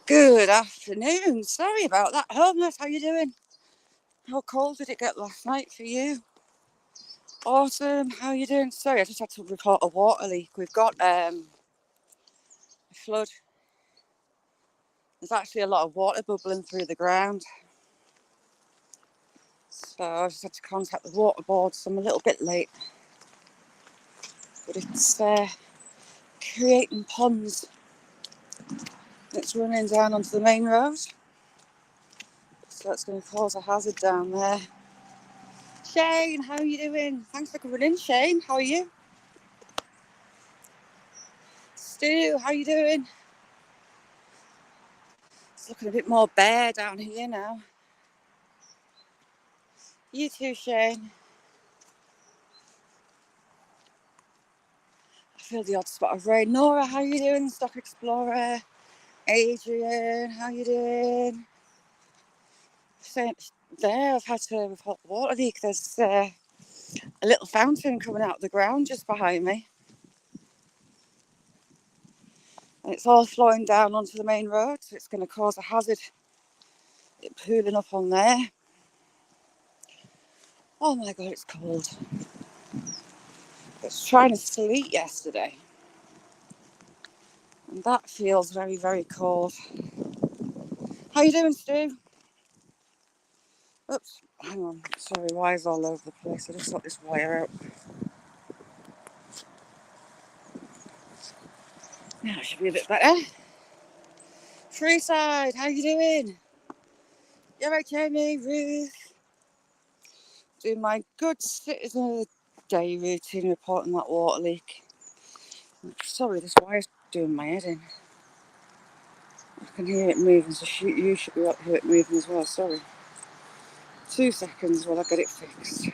Good afternoon. Sorry about that. Homeless, how you doing? How cold did it get last night for you? Awesome. How you doing? Sorry, I just had to report a water leak. We've got a flood. There's actually a lot of water bubbling through the ground. So I just had to contact the water board, so I'm a little bit late. But it's creating ponds. It's running down onto the main road. So it's going to cause a hazard down there. Shane, how are you doing? Thanks for coming in, Shane. How are you? Stu, how you doing? It's looking a bit more bare down here now. You too, Shane. I feel the odd spot of rain. Nora, how you doing? Stock Explorer. Adrian, how you doing? There, I've had to report the water leak. There's a little fountain coming out of the ground just behind me. And it's all flowing down onto the main road, so it's going to cause a hazard. It pooling up on there. Oh my God, it's cold. I was trying to sleep yesterday. And that feels very, very cold. How you doing, Stu? Oops, hang on. Sorry, wires all over the place. I just got this wire out. Now it should be a bit better. Freeside, how you doing? You alright, Jamie? Ruth? Doing my good citizen of the day routine, reporting that water leak. Sorry, this wire's doing my head in. I can hear it moving, so you should be able to hear it moving as well. Sorry. 2 seconds while I get it fixed.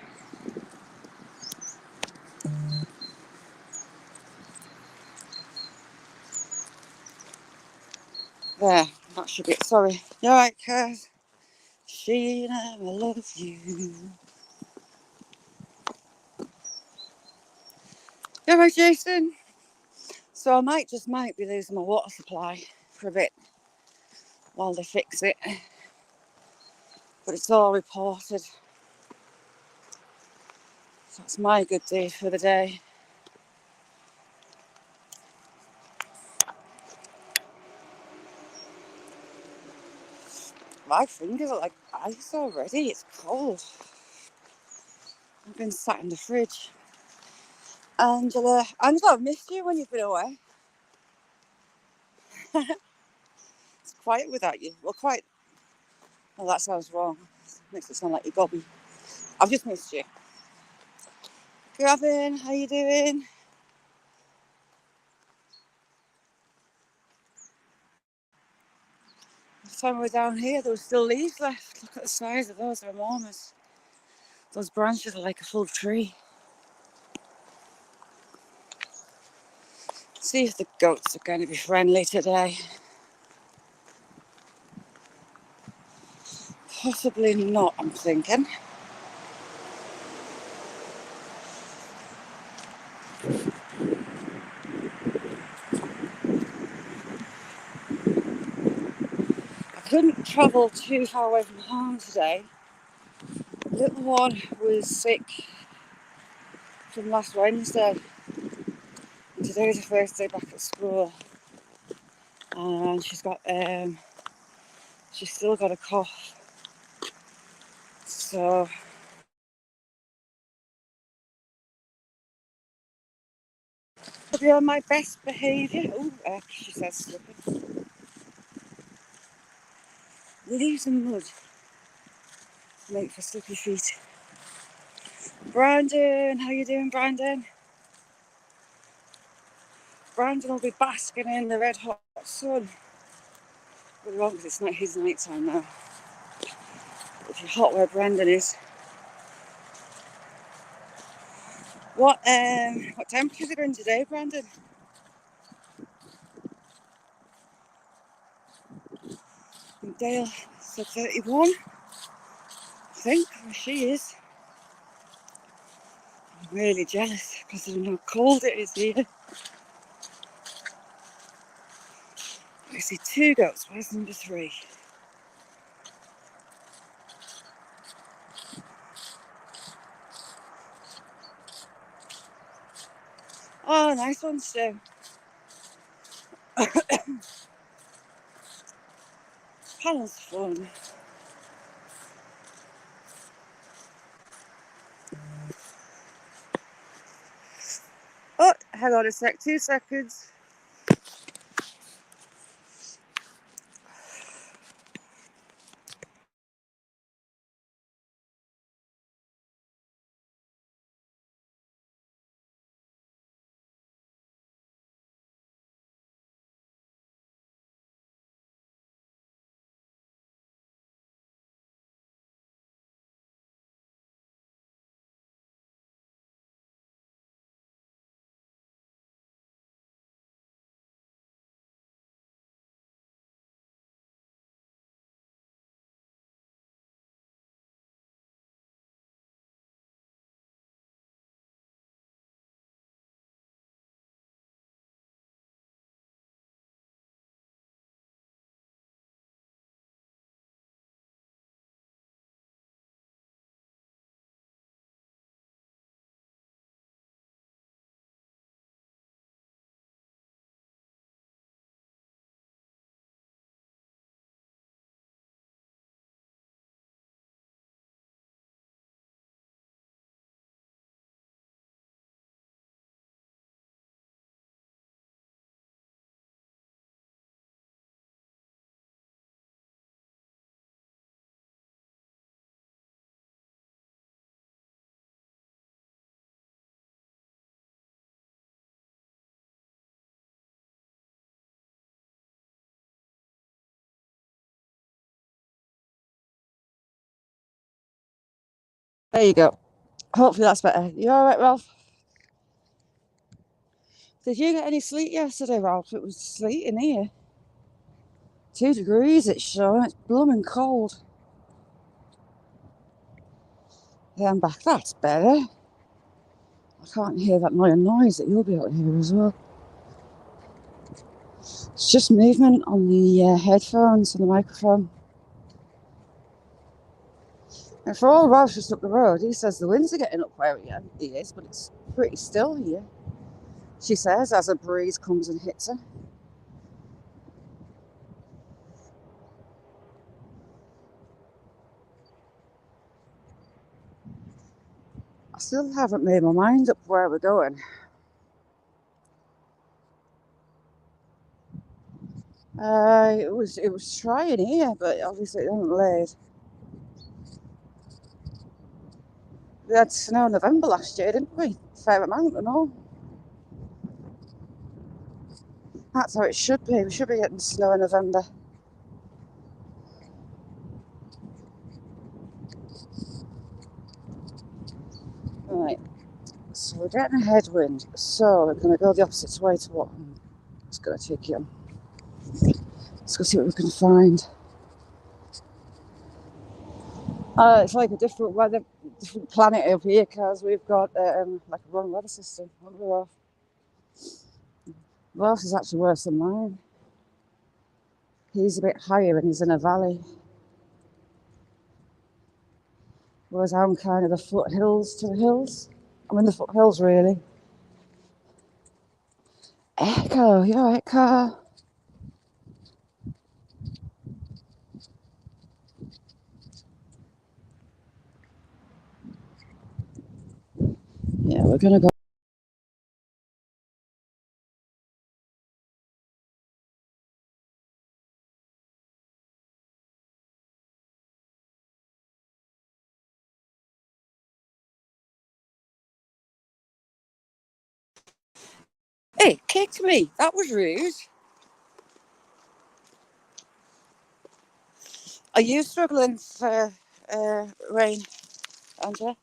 There, that should be it. Sorry. You alright, Kaz? Sheena, I love you. You alright, Jason? So I might be losing my water supply for a bit while they fix it. But it's all reported. So that's my good deed for the day. My fingers are like ice already. It's cold. I've been sat in the fridge. Angela, I've missed you when you've been away. It's quiet without you. Well, quite. Oh, that sounds wrong. Makes it sound like you're gobby. I've just missed you. Gavin, how you doing? The time we were down here, there were still leaves left. Look at the size of those. They're enormous. Those branches are like a full tree. See if the goats are going to be friendly today. Possibly not, I'm thinking. I couldn't travel too far away from home today. The little one was sick from last Wednesday. And today's the first day back at school. And she's still got a cough. So I'll be on my best behaviour. Oh, she says slipping. Leaves and mud make for slippy feet. Brandon, how you doing, Brandon? Brandon will be basking in the red hot sun. But wrong because it's not his night time now. If you're hot where Brandon is. What temperatures are in today, Brandon? Dale said 31. I think where she is. I'm really jealous because I know how cold it is here. see 2 goats. Where's number 3? Oh, nice one, Stu. Panel's fun. Oh, hang on a sec, 2 seconds. There you go. Hopefully that's better. You alright, Ralph? Did you get any sleep yesterday, Ralph? It was sleet in here. 2 degrees it's showing. It's blooming cold. Yeah, I'm back. That's better. I can't hear that noise that you'll be able to hear as well. It's just movement on the headphones and the microphone. And for all Ralph's just up the road, he says the winds are getting up where he is, but it's pretty still here. She says as a breeze comes and hits her. I still haven't made my mind up where we're going. It was trying here, but obviously it hasn't laid. We had snow in November last year, didn't we? Fair amount and all. That's how it should be. We should be getting snow in November. Right. So we're getting a headwind. So we're going to go the opposite way to what I'm just going to take you on. Let's go see what we can find. It's like a different weather, different planet over here because we've got like a wrong weather system. Ralph is actually worse than mine. He's a bit higher and he's in a valley. Whereas I'm kind of the foothills to the hills. I'm in the foothills, really. Echo, you're right, Echo. Yeah, we're going to go. Hey, kicked me. That was rude. Are you struggling for rain, Angela?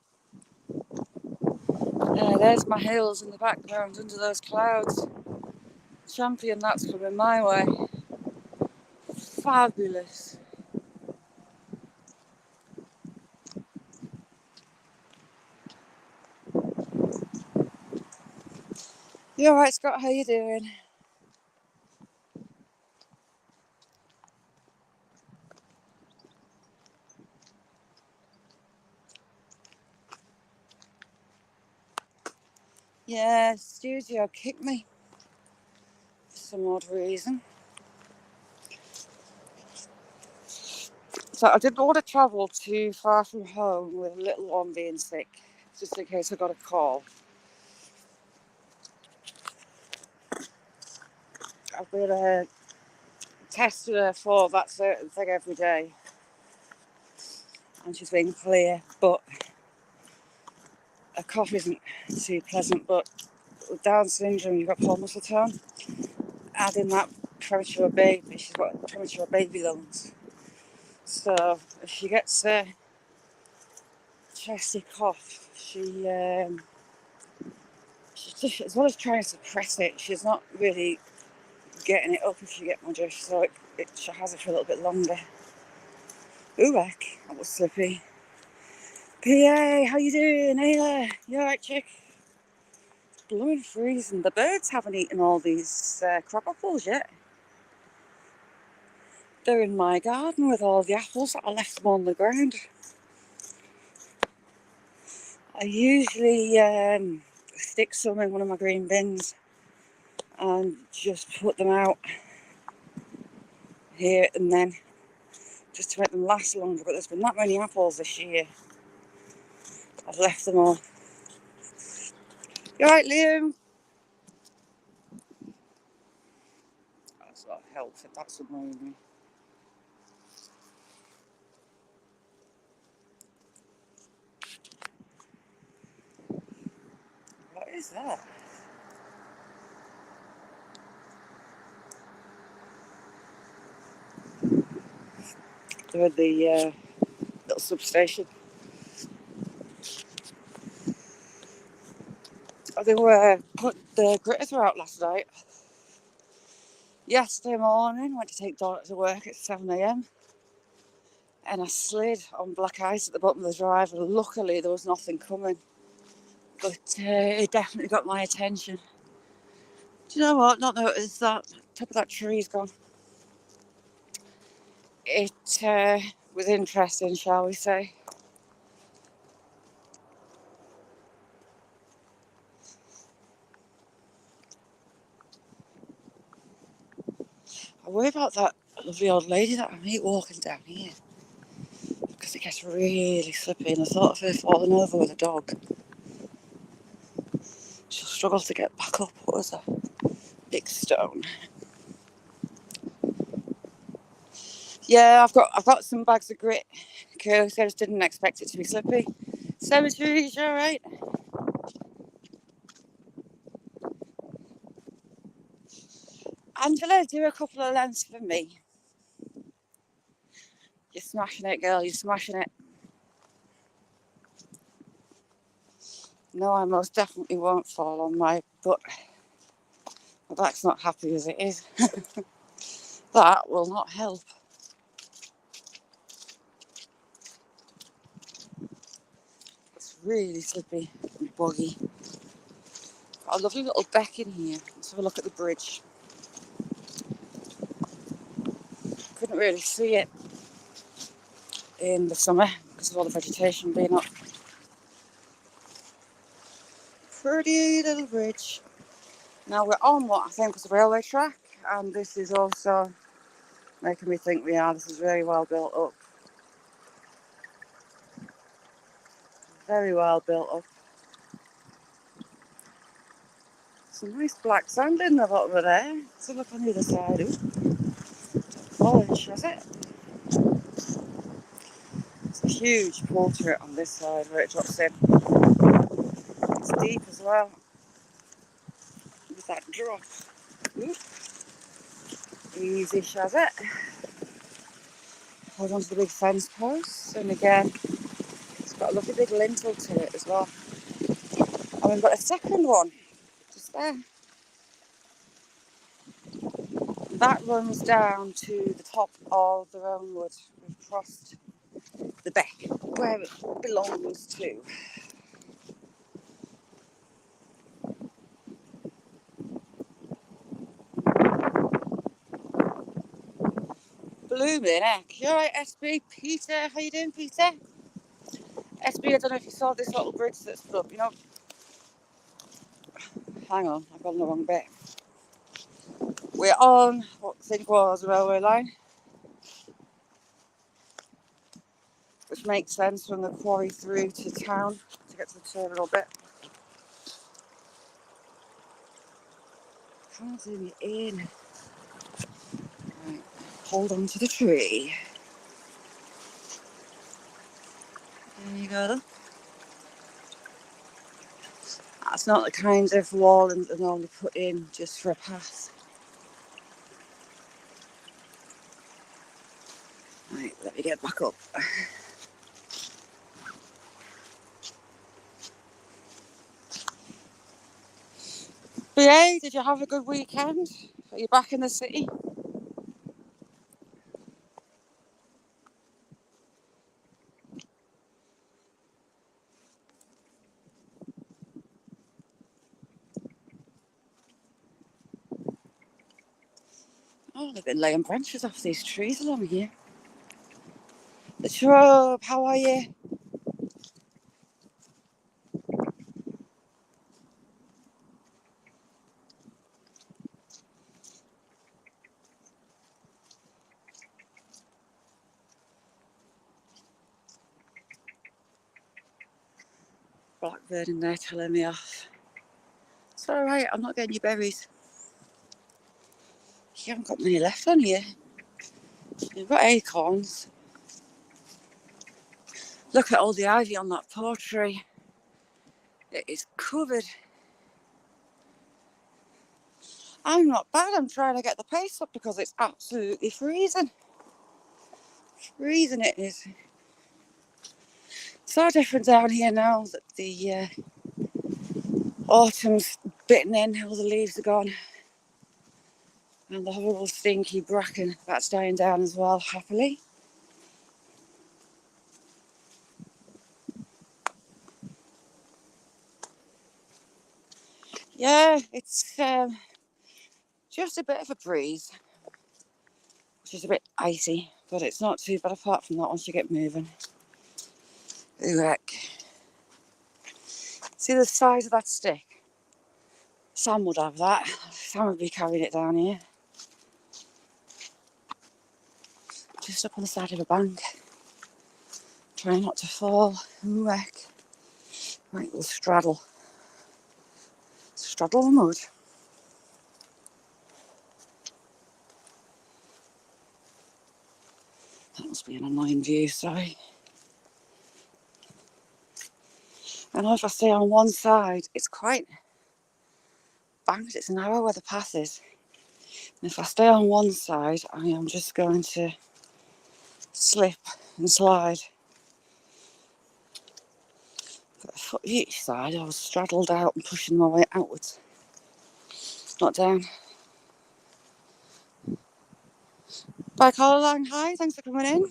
There's my hills in the background under those clouds. Champion, that's coming my way. Fabulous. You alright, Scott? How you doing? Yeah, studio kicked me for some odd reason. So I didn't want to travel too far from home with a little one being sick, just in case I got a call. I've been testing her for that certain thing every day, and she's been clear, but her cough isn't too pleasant. But with Down syndrome, you've got poor muscle tone. Adding that premature baby, she's got premature baby lungs. So if she gets a chesty cough, she's just, as well as trying to suppress it, she's not really getting it up, if you get my drift. So she has it for a little bit longer. Ooh, heck, that was slippy. PA, how you doing? Hey there, you alright, chick? It's blooming freezing. The birds haven't eaten all these crab apples yet. They're in my garden with all the apples that I left them on the ground. I usually stick some in one of my green bins and just put them out here and then, just to make them last longer. But there's been that many apples this year, I've left them all. You alright, Liam? That's not helpful, that's annoying me. What is that? They're at the little substation. They were put the gritters were out last night. Yesterday morning, went to take daughter to work at 7 a.m. and I slid on black ice at the bottom of the drive, and luckily there was nothing coming. But it definitely got my attention. Do you know what? Not noticed that top of that tree's gone. It was interesting, shall we say. I worry about that lovely old lady that I meet walking down here, because it gets really slippy, and I thought of her falling over with a dog. She'll struggle to get back up. What was that? Big stone. Yeah, I've got some bags of grit. Cool. So I just didn't expect it to be slippy. Cemeteries, you alright? Angela, do a couple of lengths for me. You're smashing it, girl. You're smashing it. No, I most definitely won't fall on my butt. My back's not happy as it is. That will not help. It's really slippy and boggy. Got a lovely little beck in here. Let's have a look at the bridge. Couldn't really see it in the summer because of all the vegetation being up. Pretty little bridge. Now we're on what I think was a railway track, and this is also making me think we are. This is very well built up. Very well built up. Some nice black sand in the bottom of there. Let's have a look on the other side. Polish, is it? It's a huge pool turret on this side where it drops in. It's deep as well. With that drop. Ooh. Easy, shaz it. Hold on to the big fence post, and again, it's got a lovely big lintel to it as well. And we've got a second one just there. That runs down to the top of the Romewood. We've crossed the beck where it belongs to. Blooming heck. You alright, SB? Peter, how you doing, Peter? SB, I don't know if you saw this little bridge that's put up, you know. hang on, I've gone the wrong bit. We're on what I think was a railway line, which makes sense from the quarry through to town to get to the terminal bit. Can't zoom it in. Right, hold on to the tree. There you go. That's not the kind of wall that they normally put in just for a path. Right, let me get back up. But hey, did you have a good weekend? Are you back in the city? Oh, they've been laying branches off these trees along here. The shrub, how are you? Blackbird in there telling me off. It's alright, I'm not getting you berries. You haven't got many left on here. You've got acorns. Look at all the ivy on that poor tree. It is covered. I'm not bad, I'm trying to get the pace up because it's absolutely freezing. Freezing it is. So different down here now that the autumn's bitten in, all the leaves are gone. And the horrible stinky bracken, that's dying down as well, happily. Yeah, it's just a bit of a breeze, which is a bit icy, but it's not too bad apart from that once you get moving. Ooh, heck. See the size of that stick? Sam would have that. Sam would be carrying it down here. Just up on the side of a bank. Trying not to fall. Ooh, heck. Right, we'll straddle. Straddle the mud. That must be an annoying view, sorry. I know if I stay on one side, it's quite banked, it's narrow where the path is. And if I stay on one side, I am just going to slip and slide. Got a foot each side, I was straddled out and pushing my way outwards. Not down. Bye Caroline, hi, thanks for coming in.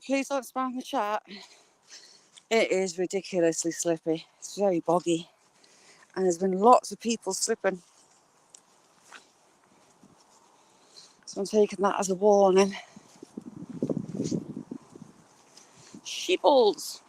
Please don't spam the chat. It is ridiculously slippy. It's very boggy. And there's been lots of people slipping. So I'm taking that as a warning. Sheeples.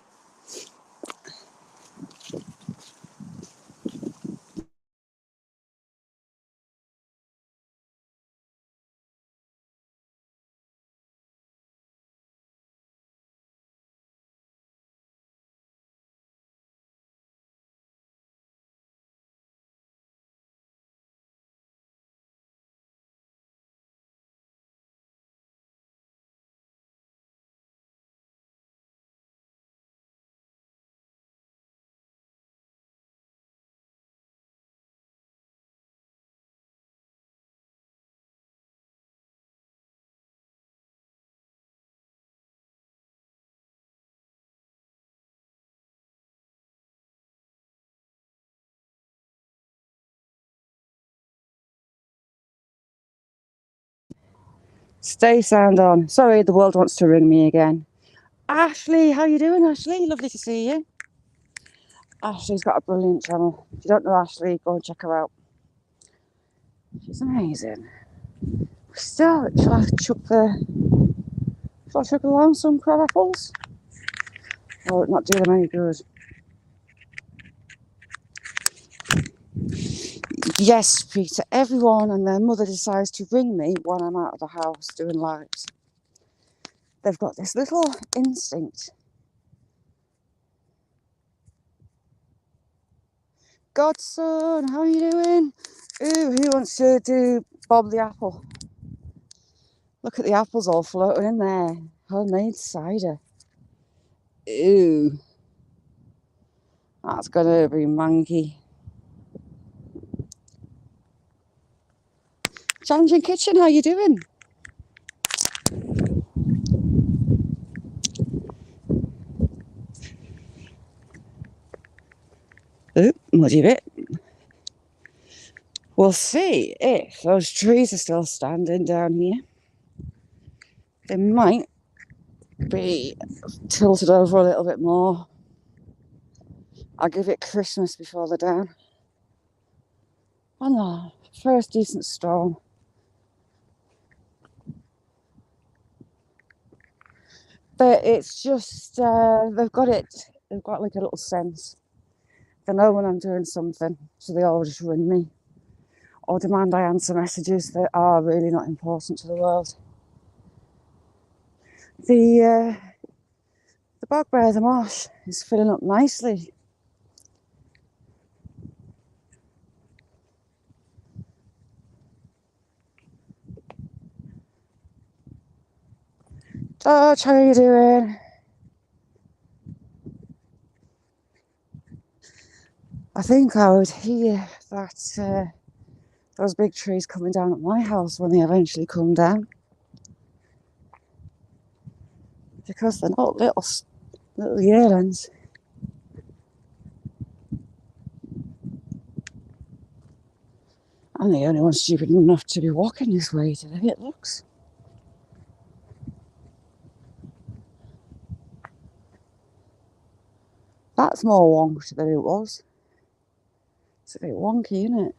Stay sound on. Sorry, the world wants to ring me again. Ashley, how you doing, Ashley? Lovely to see you. Ashley's got a brilliant channel. If you don't know Ashley, go and check her out. She's amazing. Still, shall I chuck along some crab apples? Or not do them any good. Yes, Peter, everyone and their mother decides to ring me when I'm out of the house doing lives. They've got this little instinct. Godson, how are you doing? Ooh, who wants to do Bob the Apple? Look at the apples all floating in there. Homemade cider. Ooh. That's gonna be manky. Challenging Kitchen, how you doing? Ooh, muddy bit. We'll see if those trees are still standing down here. They might be tilted over a little bit more. I'll give it Christmas before they're down. Oh no, first decent storm. But it's just, they've got like a little sense. They know when I'm doing something, so they all just ring me or demand I answer messages that are really not important to the world. The bogbear, the marsh, is filling up nicely. George, how are you doing? I think I would hear that those big trees coming down at my house when they eventually come down. Because they're not little yearlings. I'm the only one stupid enough to be walking this way today, it looks. That's more wonked than it was. It's a bit wonky, isn't it?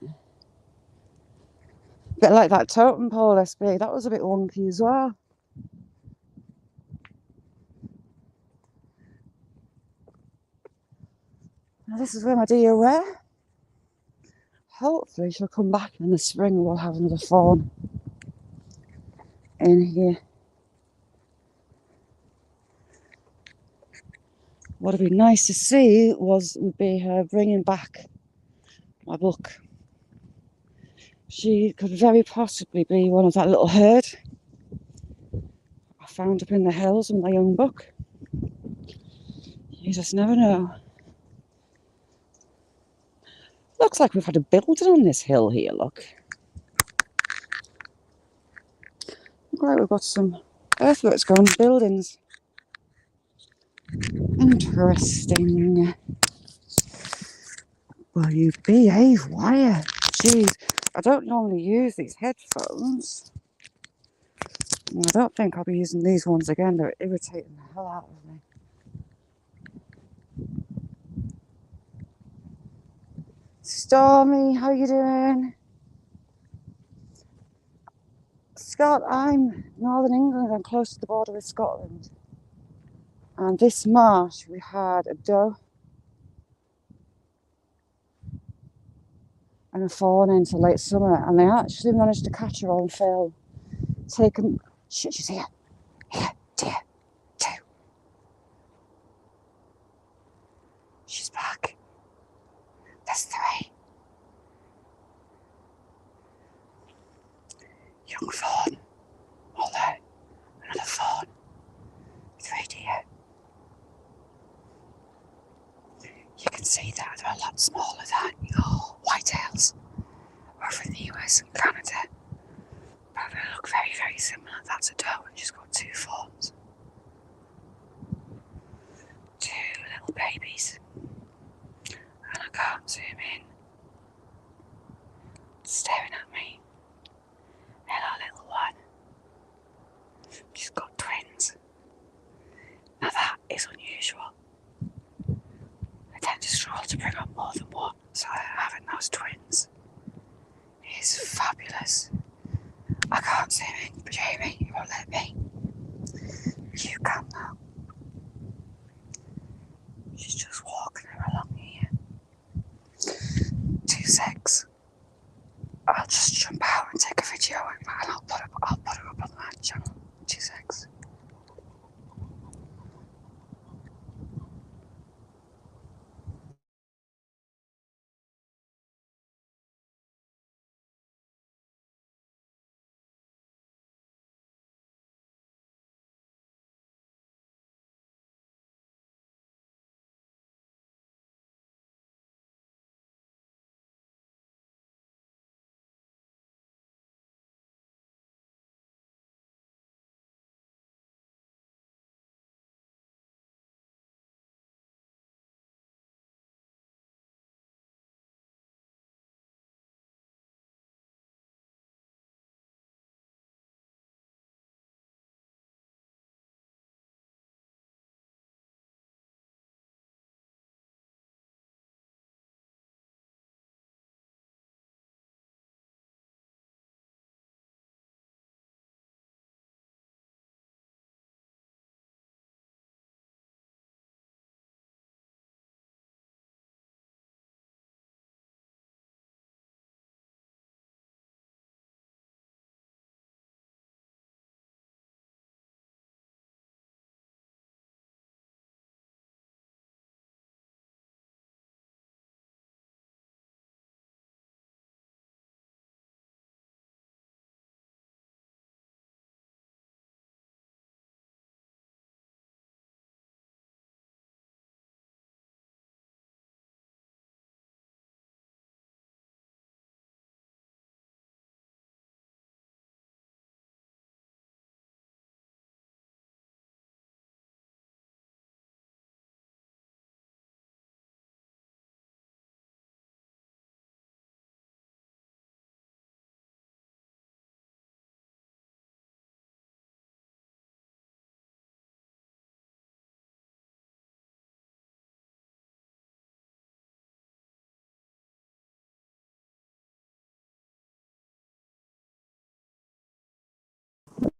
A bit like that totem pole SB, that was a bit wonky as well. Now this is where my deer were. Hopefully she'll come back in the spring and we'll have another fawn in here. What would be nice to see would be her bringing back my book. She could very possibly be one of that little herd I found up in the hills with my young buck. You just never know. Looks like we've had a building on this hill here, look. Look like we've got some earthworks going, buildings. Interesting. Will you behave, wire? Jeez, I don't normally use these headphones. And I don't think I'll be using these ones again. They're irritating the hell out of me. Stormy, how you doing? Scott, I'm Northern England. I'm close to the border with Scotland. And this March we had a doe and a fawn into late summer, and they actually managed to catch her on film. Taken, she's here, dear, two. She's back. There's three. Young fawn, all there, another fawn, three deer. You can see that they're a lot smaller than your whitetails over in the US and Canada. But they look very, very similar. That's a doe and she's got two fawns. Two little babies. And I can't zoom in. Staring at me. Hello, little one. She's got twins. Now that is unusual. I tend to struggle to bring up more than one, so having those twins is fabulous. I can't zoom in, but Jamie, you won't let me. You can now. I'll just jump out and take a video and I'll put it up on my channel. 2 secs.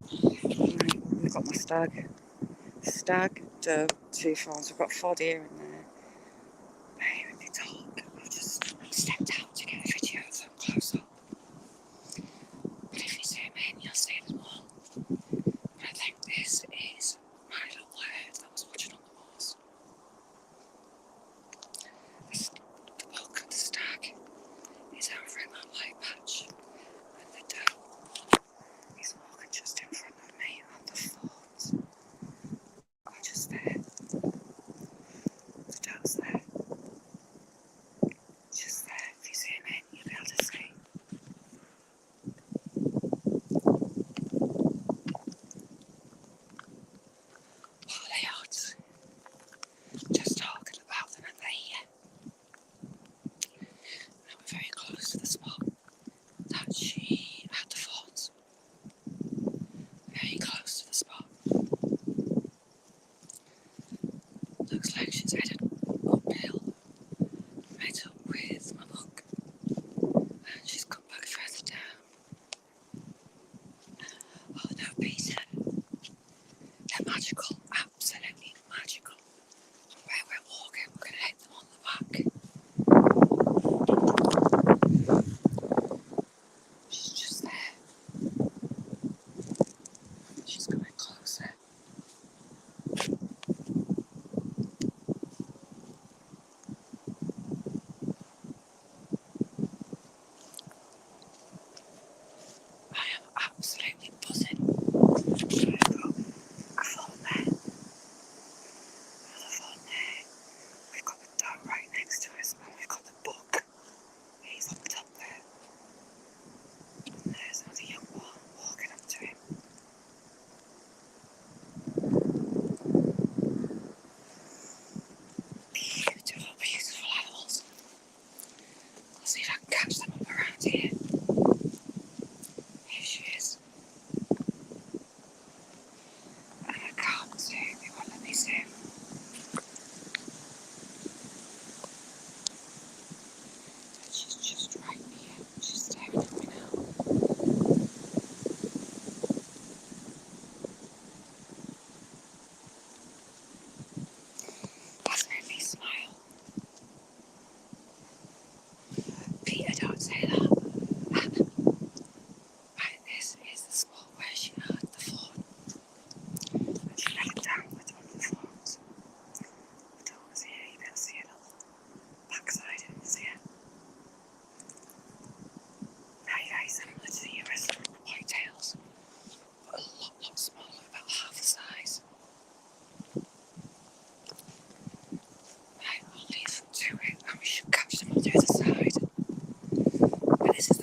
Right, we've got my stag, doe, 2 fawns. We've got 4 deer in there. Hey, when they talk, I've just stepped out to get a video of them close up. But if you zoom in, you'll see them all. But I think this is my little herd that was watching on the moors. The stag is over in that light patch, and the doe is walking just in front of me, and the fawns are just there.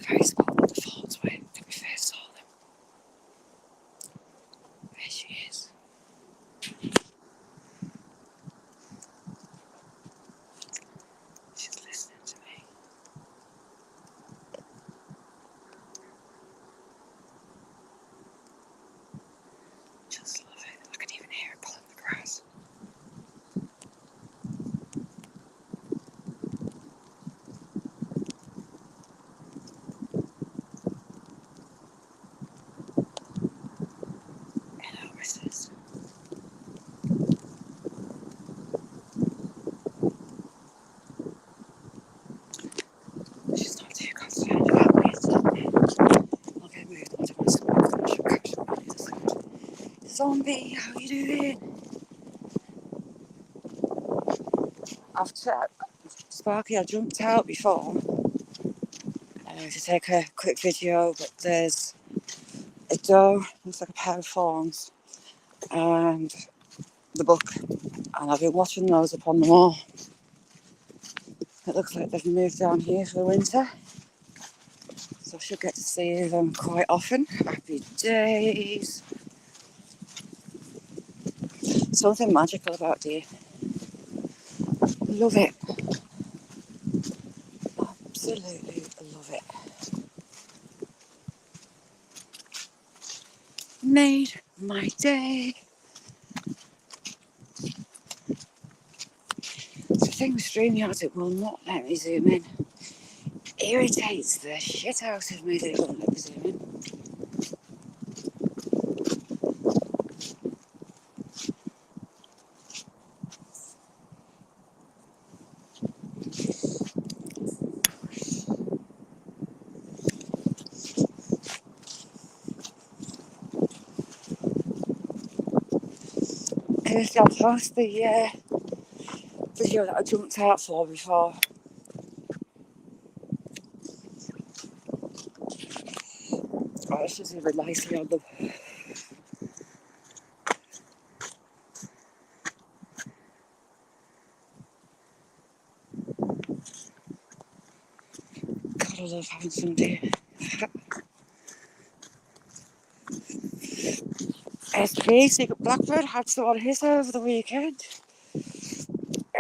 very spot where the thoughts were. To be fair, saw them. There she is. She's listening to me. Just love it. I can even hear her pulling the grass. Hello, Mrs. She's not too concerned about me, so I'll get moved on to my smoke and she'll catch up with me. Zombie, how you doing? I've checked. Sparky, I jumped out before to take a quick video, but there's a doe, looks like a pair of fawns, and the buck, and I've been watching those up on the wall. It looks like they've moved down here for the winter, so I should get to see them quite often. Happy days. Something magical about deer. Love it. Absolutely love it. Made my day. The thing with StreamYard, it will not let me zoom in. Irritates the shit out of me that it won't let me zoom in. Kirsty, I'll post the video that I jumped out for before. Oh, it's just even nicely on them. God, I love having some deer. SB, Secret Blackbird, had some on his over the weekend.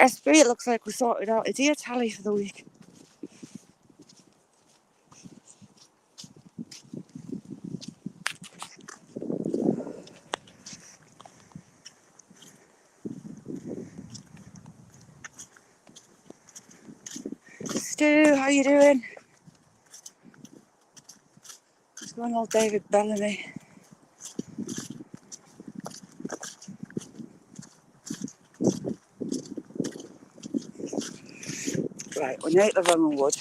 SB, it looks like we sorted out a deer tally for the week. Stu, how you doing? What's going on, David Bellamy? Right, we need the Roman wood.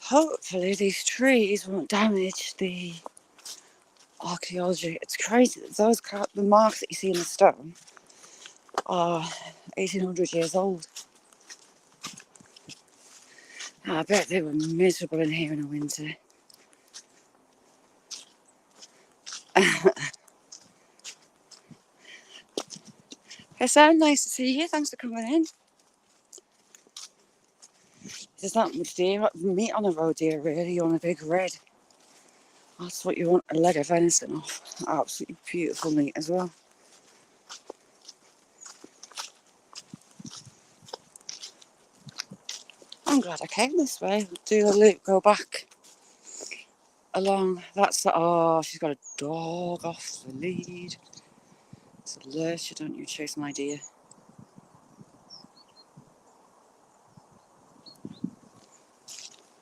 Hopefully these trees won't damage the archeology. It's crazy that the marks that you see in the stone are 1800 years old. I bet they were miserable in here in the winter. Hey Sam, nice to see you. Thanks for coming in. There's not much meat on a Roe Deer really. You want a big red. That's what you want a leg of venison off. Absolutely beautiful meat as well. I'm glad I came this way. Do the loop, go back along. That's the, oh, she's got a dog off the lead. It's a lurcher, don't you chase my deer.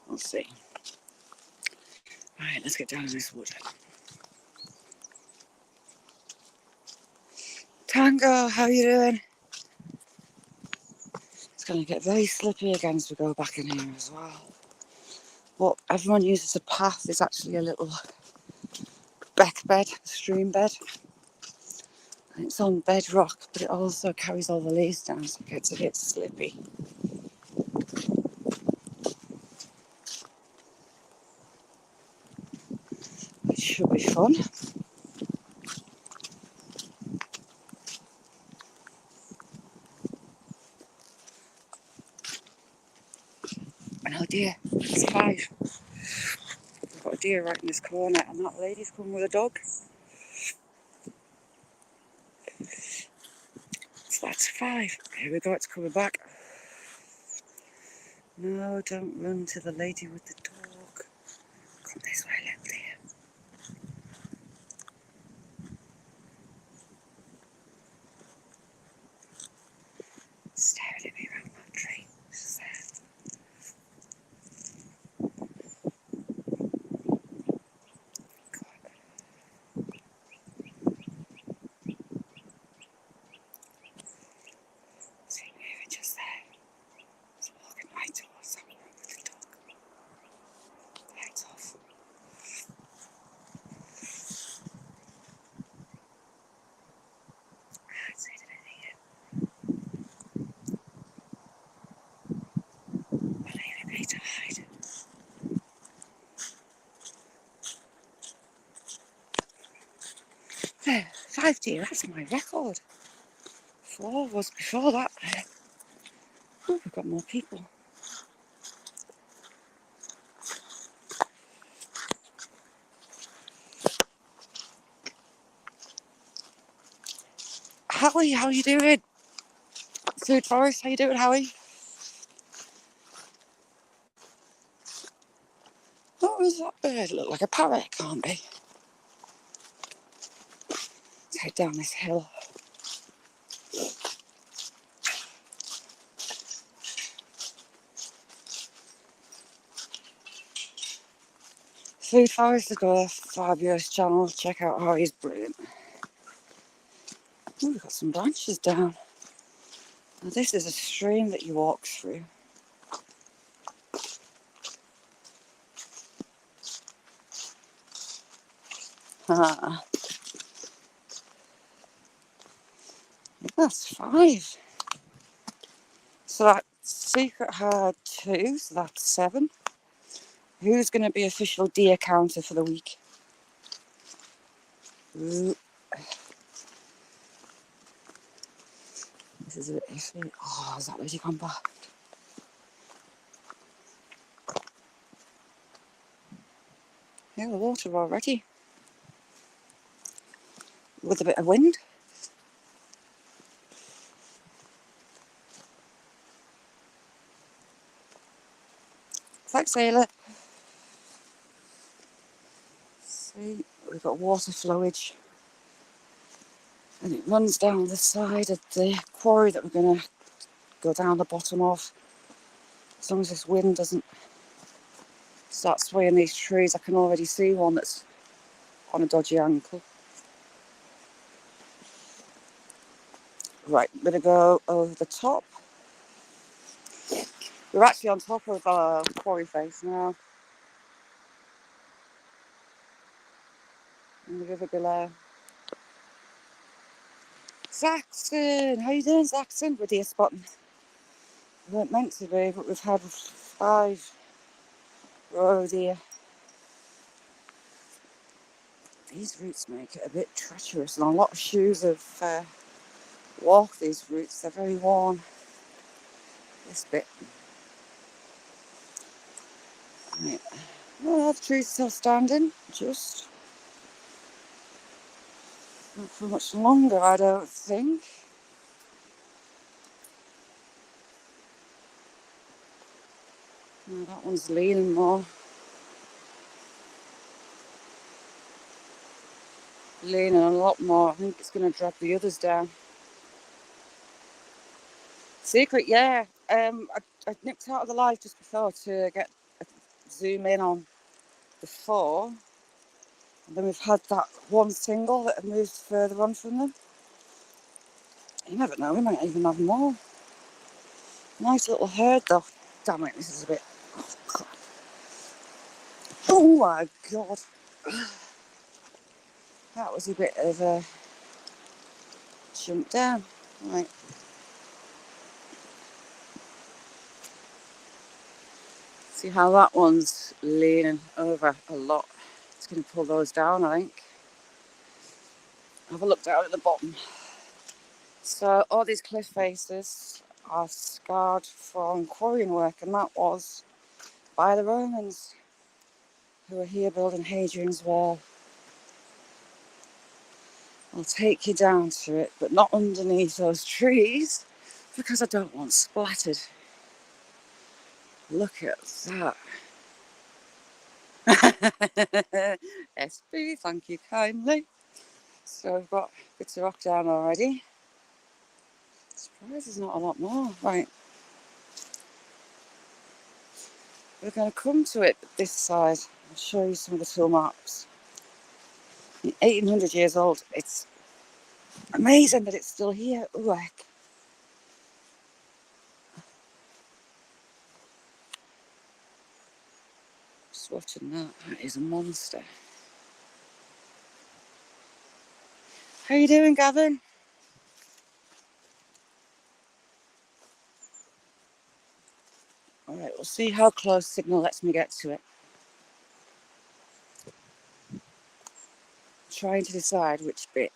We'll see. Right, let's get down in this wood. Tango, how you doing? It's going to get very slippy again as we go back in here as well. What everyone uses a path is actually a little beck bed, stream bed. And it's on bedrock, but it also carries all the leaves down, so it gets a bit slippy. It should be fun. dear, it's 5. We've got a deer right in this corner, and that lady's coming with a dog. So that's 5. Here we go, it's coming back. No, don't run to the lady with the dog. Come this way, lovely. Staring at me around that tree. She's there. Go on. See, maybe just there. He's walking right towards that one with the dog. Heads off. I'd say that here. Well, maybe made to hide. There, 5 deer, that's my record. 4 was before that. Oh, we've got more people. Howie, how you doing? Food Forest, how you doing, Howie? What was that bird? Look like a parrot, can't be. Let's head down this hill. Food Forest has got a fabulous channel. Check out Howie's brilliant. Oh, we've got some branches down. Now, this is a stream that you walk through. That's 5. So that secret had 2, so that's 7. Who's going to be official deer counter for the week? Ooh. This is a bit iffy. Oh, is that lady gone back? Yeah, the water already. With a bit of wind. Thanks, Sailor. See, we've got water flowage. And it runs down the side of the quarry that we're going to go down the bottom of. As long as this wind doesn't start swaying these trees, I can already see one that's on a dodgy ankle. Right, I'm going to go over the top. We're actually on top of our quarry face now. In the river below. Saxon! How you doing, Saxon? We're deer spotting. We weren't meant to be, but we've had 5 Roe Deer. These roots make it a bit treacherous, and a lot of shoes have walked these roots. They're very worn. This bit. Right. Well, the tree's still standing, just not for much longer, I don't think. No, that one's leaning more. Leaning a lot more. I think it's going to drag the others down. Secret, yeah. I nipped out of the live just before to get a zoom in on the 4. And then we've had that one single that have moved further on from them. You never know, we might even have more. Nice little herd though. Damn it, this is a bit... Oh my god. That was a bit of a jump down. Right. See how that one's leaning over a lot. It's going to pull those down, I think. Have a look down at the bottom. So all these cliff faces are scarred from quarrying work, and that was by the Romans, who were here building Hadrian's Wall. I'll take you down to it, but not underneath those trees, because I don't want splattered. Look at that. SB, thank you kindly. So we've got bits of rock down already. Surprised there's not a lot more. Right. We're going to come to it this side. I'll show you some of the tool marks. 1800 years old. It's amazing that it's still here. Ooh, heck. Just watching that. That is a monster. How you doing, Gavin? Alright, we'll see how close signal lets me get to it. Trying to decide which bit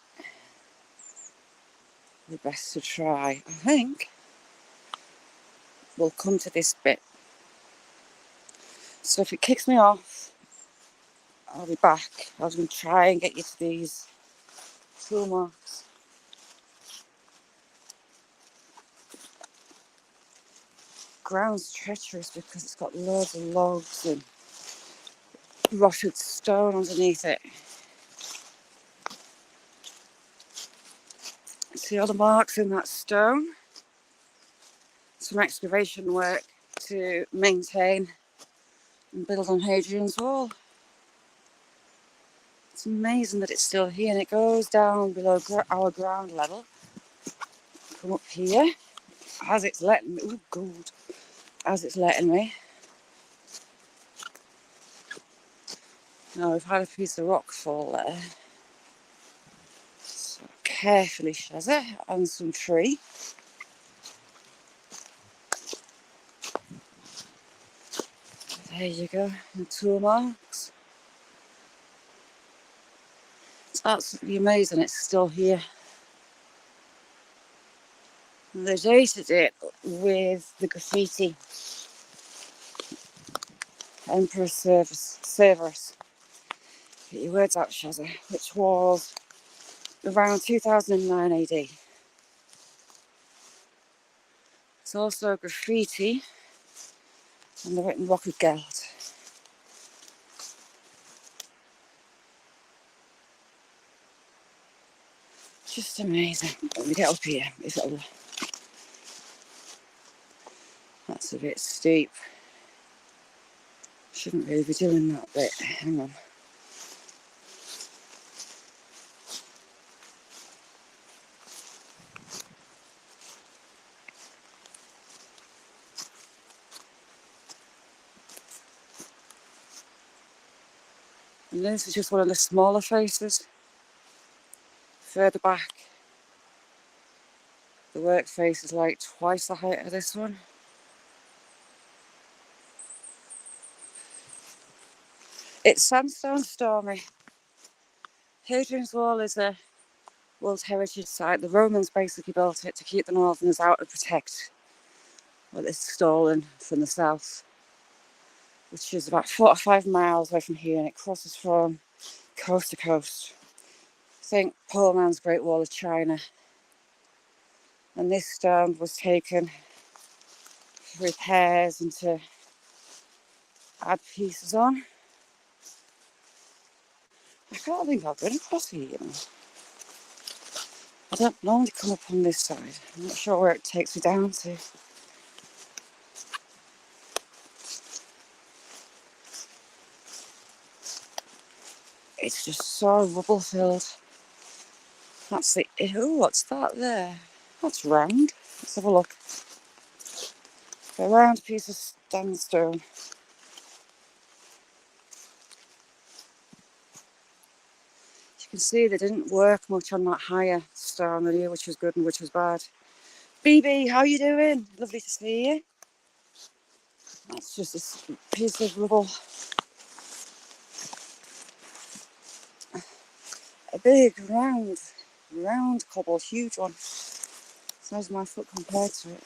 the best to try. I think we'll come to this bit. So if it kicks me off, I'll be back. I was going to try and get you to these tool marks. Ground's treacherous because it's got loads of logs and rotted stone underneath it. See all the marks in that stone? Some excavation work to maintain and build on Hadrian's Wall. It's amazing that it's still here, and it goes down below our ground level. Come up here, as it's letting me. Oh, God. As it's letting me. Now we've had a piece of rock fall there. So carefully shazz it on some tree. There you go, the tool marks. It's absolutely amazing it's still here. And they dated it with the graffiti. Emperor Severus. Get your words out, Shazza, which was around 2009 AD. It's also graffiti on the written rock of Geld. Just amazing. Let me get up here. That's a bit steep. Shouldn't really be doing that bit. Hang on. And this is just one of the smaller faces. Further back, the work face is like twice the height of this one. It's sandstone stormy. Hadrian's Wall is a World Heritage Site. The Romans basically built it to keep the Northerners out and protect what is stolen from the south, which is about 4 or 5 miles away from here, and it crosses from coast to coast. Think poor man's Great Wall of China. And this stone was taken for repairs and to add pieces on. I can't think I've been across here, you know. I don't normally come up on this side. I'm not sure where it takes me down to. It's just so rubble filled. That's the. Oh, what's that there? That's round. Let's have a look. A round piece of sandstone. You can see they didn't work much on that higher stone than here, which was good and which was bad. BB, how you doing? Lovely to see you. That's just a piece of rubble. A big round cobble, huge one. Size of my foot compared to it.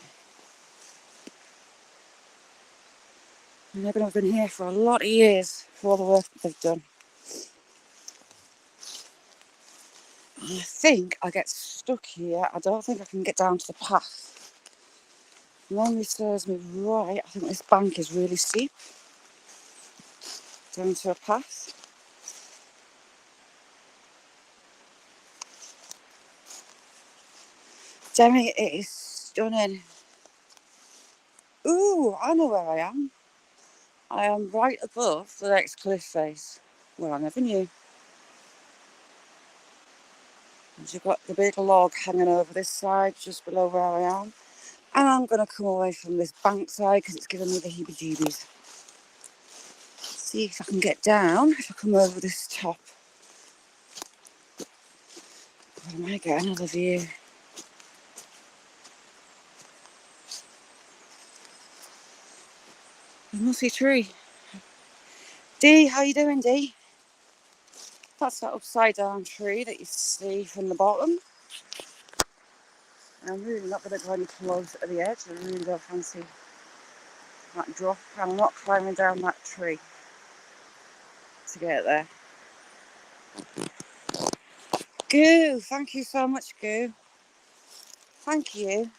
And they're going to have been here for a lot of years for all the work that they've done. I think I get stuck here. I don't think I can get down to the path. If memory serves me right, I think this bank is really steep. Down to a path. Demi, it is stunning. Ooh, I know where I am. I am right above the next cliff face. Well, I never knew. And you've got the big log hanging over this side, just below where I am. And I'm going to come away from this bank side because it's giving me the heebie-jeebies. See if I can get down, if I come over this top. I might get another view. A mossy tree. Dee, how you doing, Dee? That's that upside down tree that you see from the bottom. I'm really not going to go any closer to the edge. I really don't fancy that drop. I'm not climbing down that tree to get there. Goo, thank you so much, Goo. Thank you.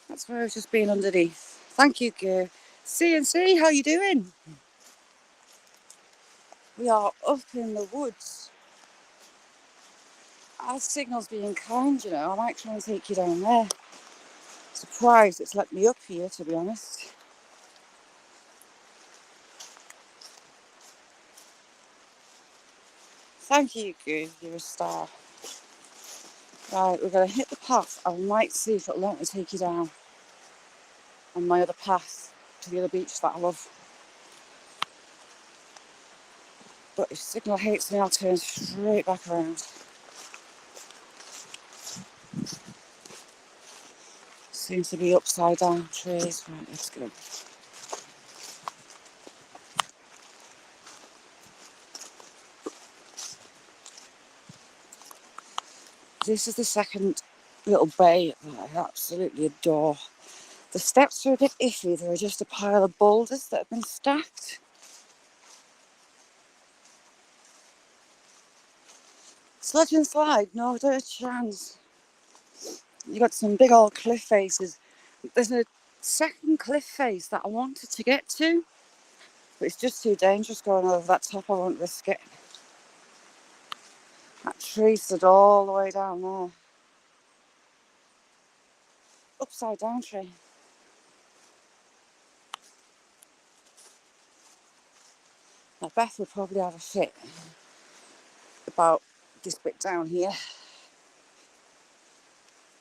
That's where I was just being underneath. Thank you, Goo. C&C, how you doing? We are up in the woods. Our signal's being kind, you know. I might try and take you down there. Surprised it's let me up here, to be honest. Thank you, Goo. You're a star. Right, we're going to hit the path. I might see if it'll let me take you down on my other path to the other beach that I love. But if signal hates me, I'll turn straight back around. Seems to be upside down trees. Right, let's go. This is the second little bay that I absolutely adore. The steps are a bit iffy. They're just a pile of boulders that have been stacked. Sludge and slide, no, not a chance. You got some big old cliff faces. There's a second cliff face that I wanted to get to, but it's just too dangerous going over that top. I won't risk it. That tree stood all the way down there. Upside down tree. Now Beth would probably have a fit about this bit down here,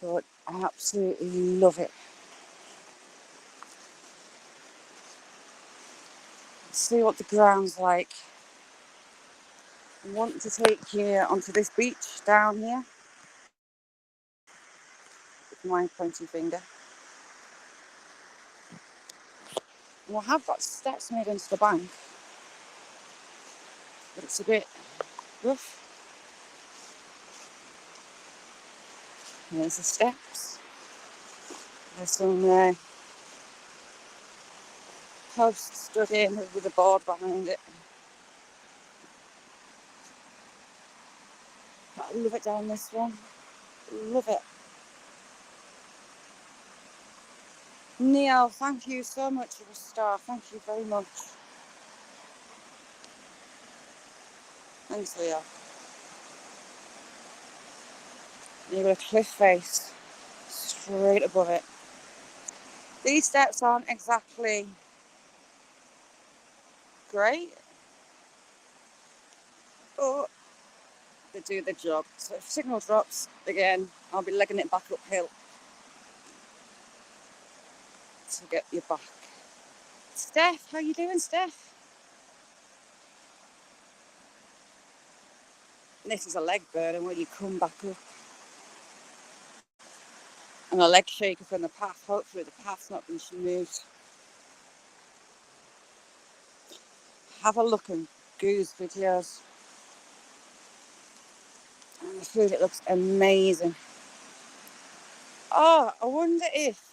but I absolutely love it. See what the ground's like. I want to take you onto this beach down here with my pointy finger. And I have got steps made into the bank, but it's a bit rough. And there's the steps. There's some posts stood in with a board behind it. But I love it down this one. Love it. Neil, thank you so much. You're a star. Thank you very much. Thanks, Leo. You've got a cliff face straight above it. These steps aren't exactly great, but they do the job. So if signal drops again, I'll be legging it back uphill to get you back. Steph, how you doing, Steph? And this is a leg burner when you come back up. And a leg shaker from the path. Hopefully the path's not been moved. Have a look at Goo's videos. And the food, it looks amazing. Oh, I wonder if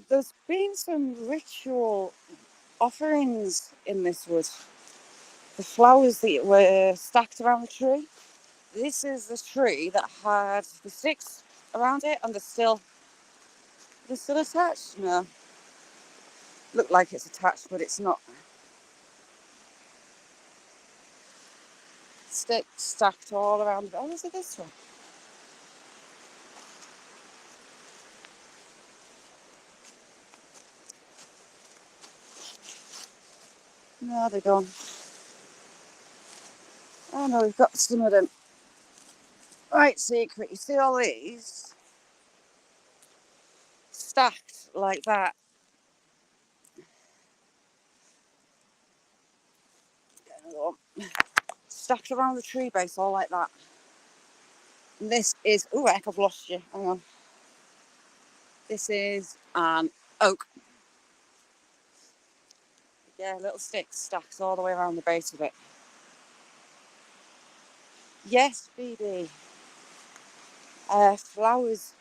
There's been some ritual offerings in this wood. The flowers that were stacked around the tree. This is the tree that had the sticks around it, and they're still attached. No, look like it's attached, but it's not. Sticks stacked all around. Oh, is it this one? No, they're gone. Oh no, we've got some of them. Right, secret. You see all these stacked like that. Stacked around the tree base, all like that. And this is. Oh, heck, I've lost you. Hang on. This is an oak. Yeah, little sticks stacked all the way around the base of it. Yes, BB. Flowers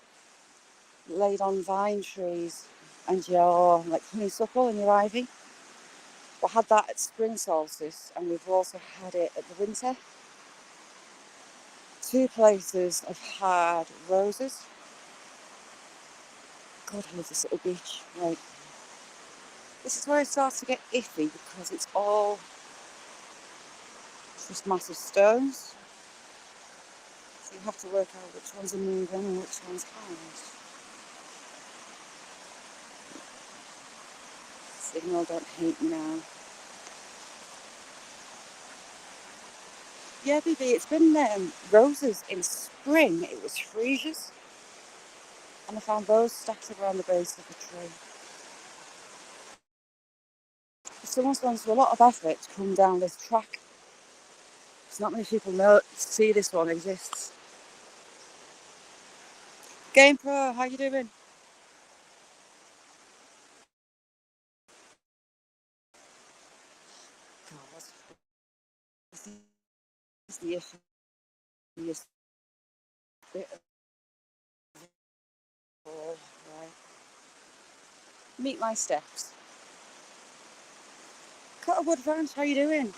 laid on vine trees and your like honeysuckle and your ivy. We had that at spring solstice, and we've also had it at the winter. Two places have had roses. God, I love this little beach. Right, this is where it starts to get iffy because it's all just massive stones. So you have to work out which ones are moving and which ones aren't. Signal, don't hate me now. Yeah, BB, it's been roses in spring. It was freesias, and I found those stacked around the base of the tree. Someone's gone through a lot of effort to come down this track. There's not many people see this one exists. Game Pro, how you doing? God, this is the iffiest bit of all, right? Meet my steps. Cutterwood Ranch, how you doing?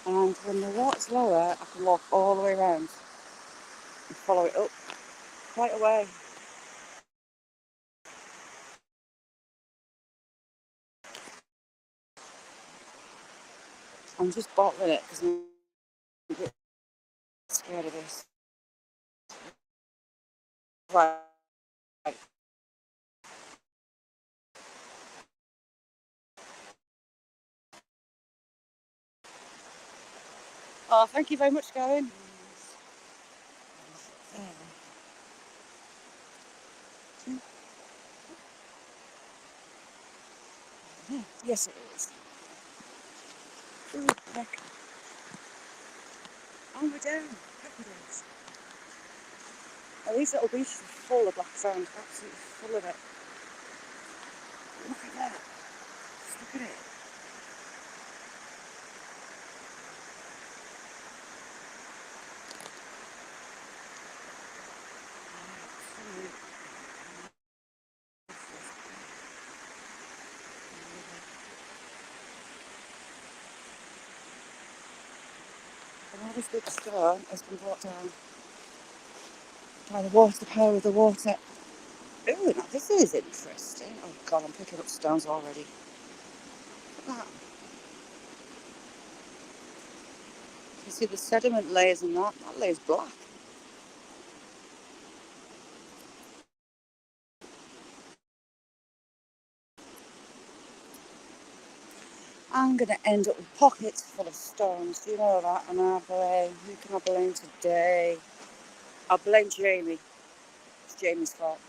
And when the water's lower, I can walk all the way around and follow it up quite a way. I'm just bottling it because I'm a bit scared of this. Right. Oh, thank you very much, Gavin. Yes, it is. Ooh, heck. And we're down. Heck it is. At these little beaches are full of black sand. Absolutely full of it. Look at that. Just look at it. And all this big stone has been brought down by the water, the power of the water. Ooh, now this is interesting. Oh God, I'm picking up stones already. Look at that. You see the sediment layers in that? That layer's black. I'm going to end up with pockets full of stones. Do you know that? And I blame, who can I blame today? I'll blame Jamie. It's Jamie's fault.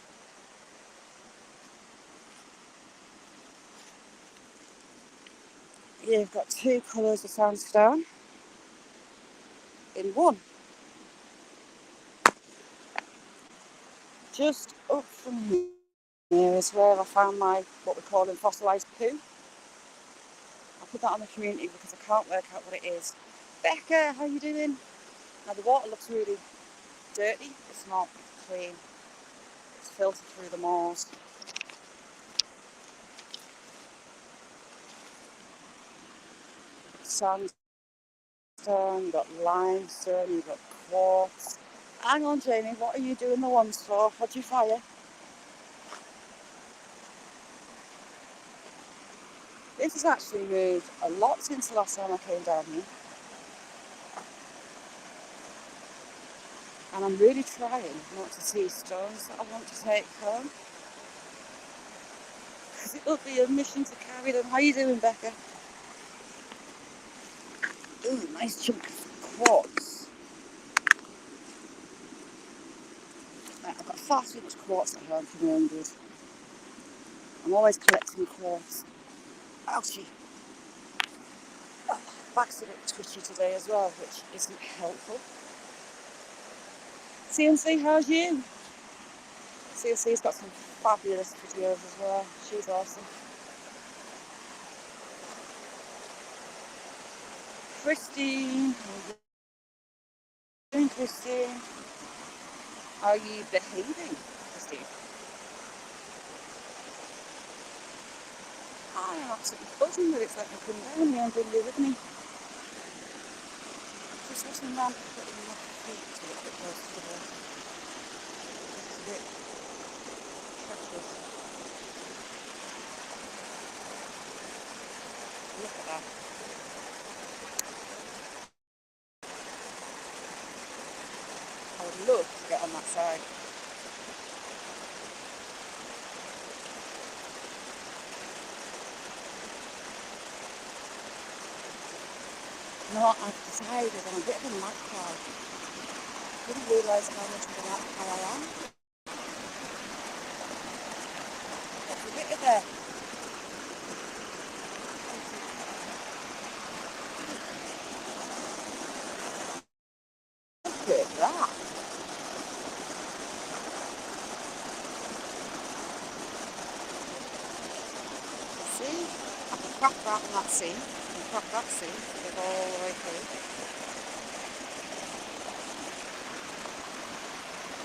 You've got two colours of sandstone in one. Just up from here is where I found my, what we call fossilised poo. I'll put that on the community because I can't work out what it is. Becca, how you doing? Now the water looks really dirty. It's not clean. It's filter through the moors. Sandstone, you've got limestone, you've got quartz. Hang on, Jamie, what are you doing the ones for? What'd you fire? This has actually moved a lot since the last time I came down here. And I'm really trying not to see stones that I want to take home. Because it'll be a mission to carry them. How you doing, Becca? Ooh, nice chunk of quartz. Right, I've got far too much quartz at home for my own good. I'm always collecting quartz. Ouchie. Oh, back's a bit twitchy today as well, which isn't helpful. CNC, how's you? CNC's got some fabulous videos as well. She's awesome. Christine, how are you doing, Christine? How are you behaving, Christine? I am absolutely buzzing that it's let me come down here and bring you with me. Just listen around and putting my feet to a bit close to the water. It's a bit treacherous. Look at that. I would love to get on that side. No, I've decided I'm a bit of a magpie. I didn't realise how much of a magpie I am. What's a bit of there? Look at that. See? I can crack that and that seam. I can crack that seam to get all the way through.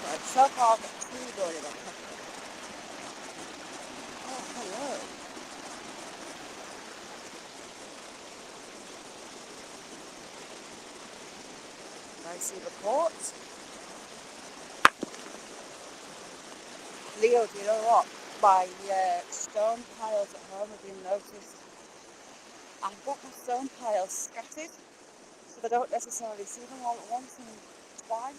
Right, so far I've got two going on. Oh, hello. I see the quartz. Leo, do you know what? My stone piles at home have been noticed. I've got my stone piles scattered, so they don't necessarily see them all at once and twine.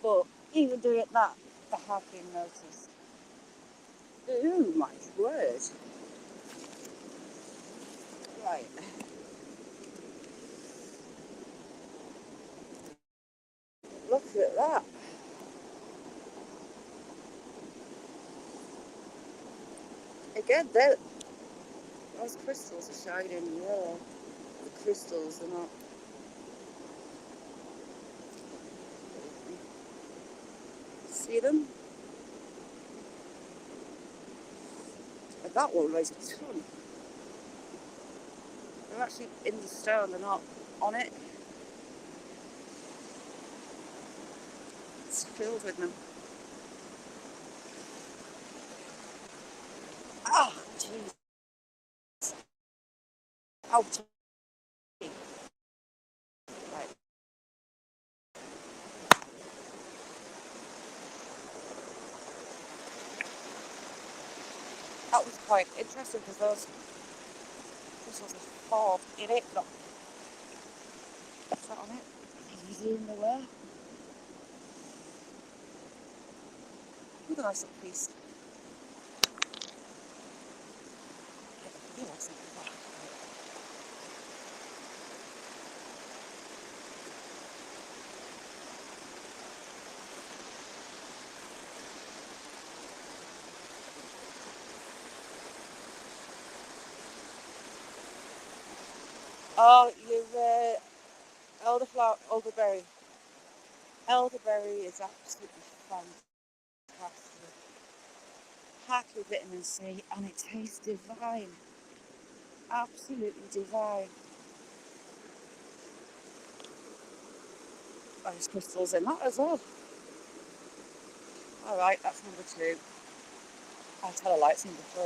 But even doing that, they have been noticed. Ooh, my word. Right. Look at that. Again, those crystals are shining yellow. The crystals are not. See them? And that one weighs a ton. They're actually in the stone, they're not on it. It's filled with them. Oh, jeez. Out. Right. That was quite interesting because those crystals are formed in it, not sat on it. Easy in the way. Look at a nice little piece. Yeah, that's like that. Oh, your elderberry. Elderberry is absolutely fantastic. Packed with vitamin C and it tastes divine. Absolutely divine. There's crystals in that as well. Alright, that's number 2. I'll tell a light, it's number 3.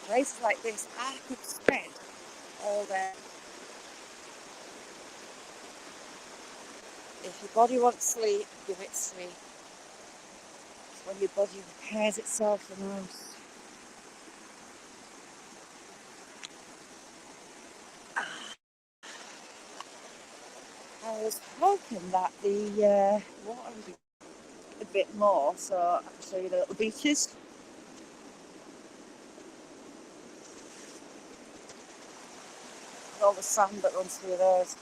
Places like this, I could spend all day. If your body wants sleep, give it sleep. It's when your body repairs itself the most. I was hoping that the water would be a bit more, so I can show you the little beaches. All the sand that runs through those.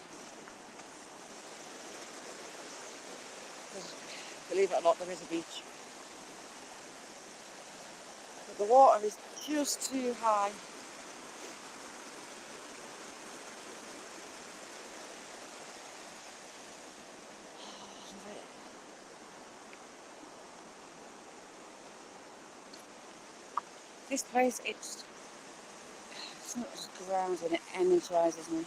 Believe it or not, there is a beach. But the water is just too high. This place, it's not just grounds and it energises me.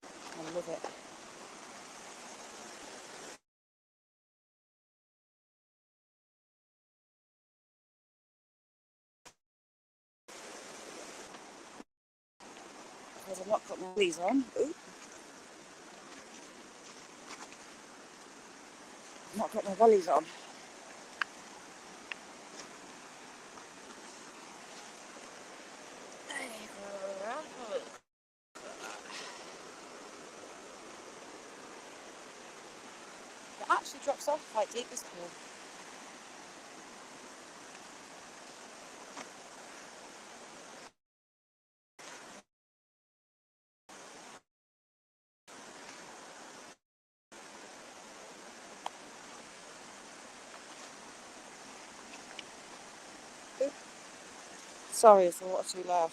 I love it. Because I've not got my wellies on. Ooh. I've not got my wellies on. It actually drops off quite deep, this pool. Ooh. Sorry, is the water too loud?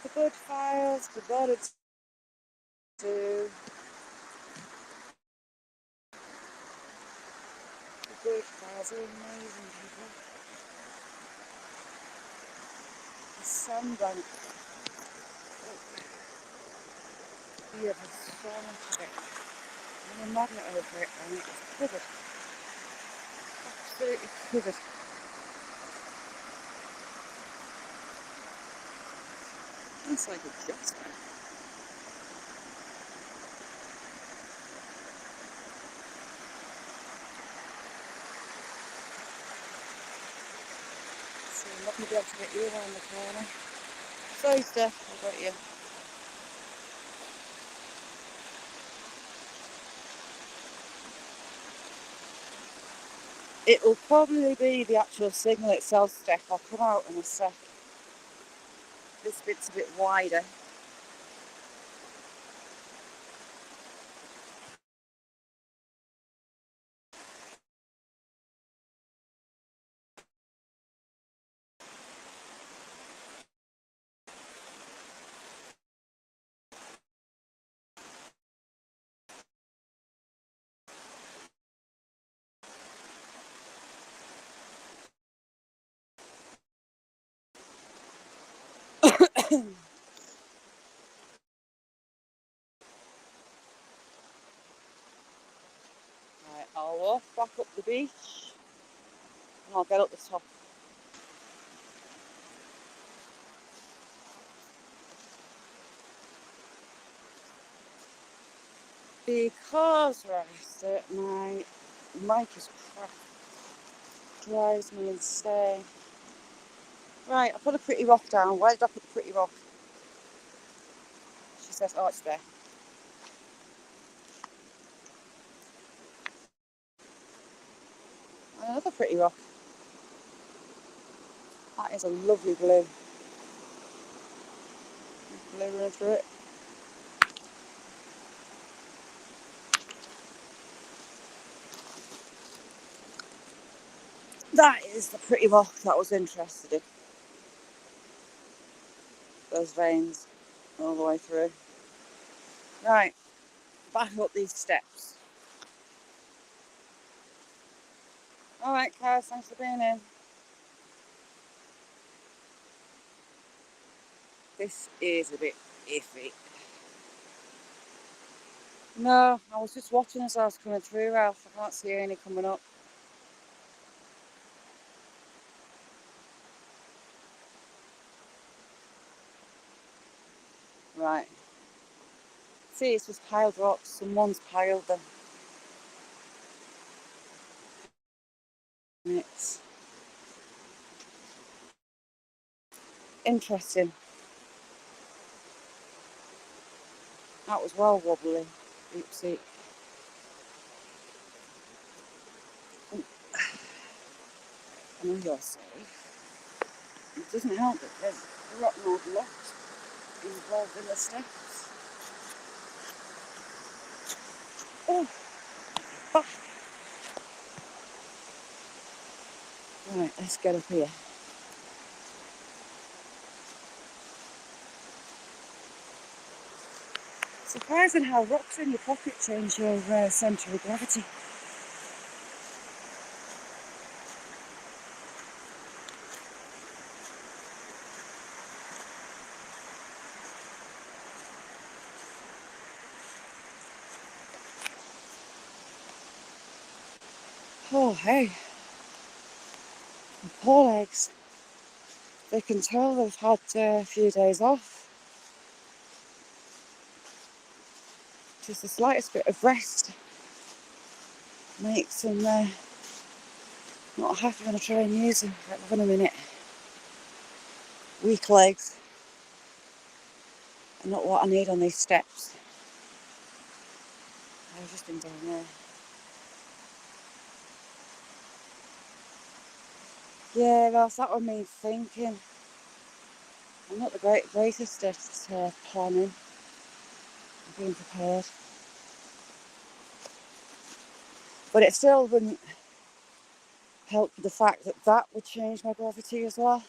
The good files, the bird too. The good files are amazing, people. The sandbank. Yeah, there's so much of it. And a magnet over it, and it's covered. Absolutely covered. It's like a jasper. So I'm not going to be able to get you around the corner. Sorry, Steph, I got you. It will probably be the actual signal itself, Steph. I'll come out in a sec. This bit's a bit wider. Right, I'll walk back up the beach and I'll get up the top. Because, right, my mic is crap. Drives me insane. Right, I put a pretty rock down. Where did I put the pretty rock? She says, oh, it's there. And another pretty rock. That is a lovely blue. Blue running through it. That is the pretty rock that I was interested in. Those veins all the way through. Right, back up these steps. Alright, Kaz, thanks for being in. This is a bit iffy. No, I was just watching as I was coming through, Ralph. I can't see any coming up. Right. See, it's just piled rocks. Someone's piled them. And it's interesting. That was well wobbly. Oopsie. I know you're safe. It doesn't help that there's a rotten old lot involved in the steps. Oh, back. Right, let's get up here. Surprising how rocks in your pocket change your centre of gravity. Oh, hey. The poor legs. They can tell they've had a few days off. Just the slightest bit of rest makes them not happy when I try and use them. Right, hold on a minute. Weak legs are not what I need on these steps. I've just been down there. Yeah, that's that one me thinking. I'm not the greatest at planning and being prepared. But it still wouldn't help with the fact that that would change my gravity as well.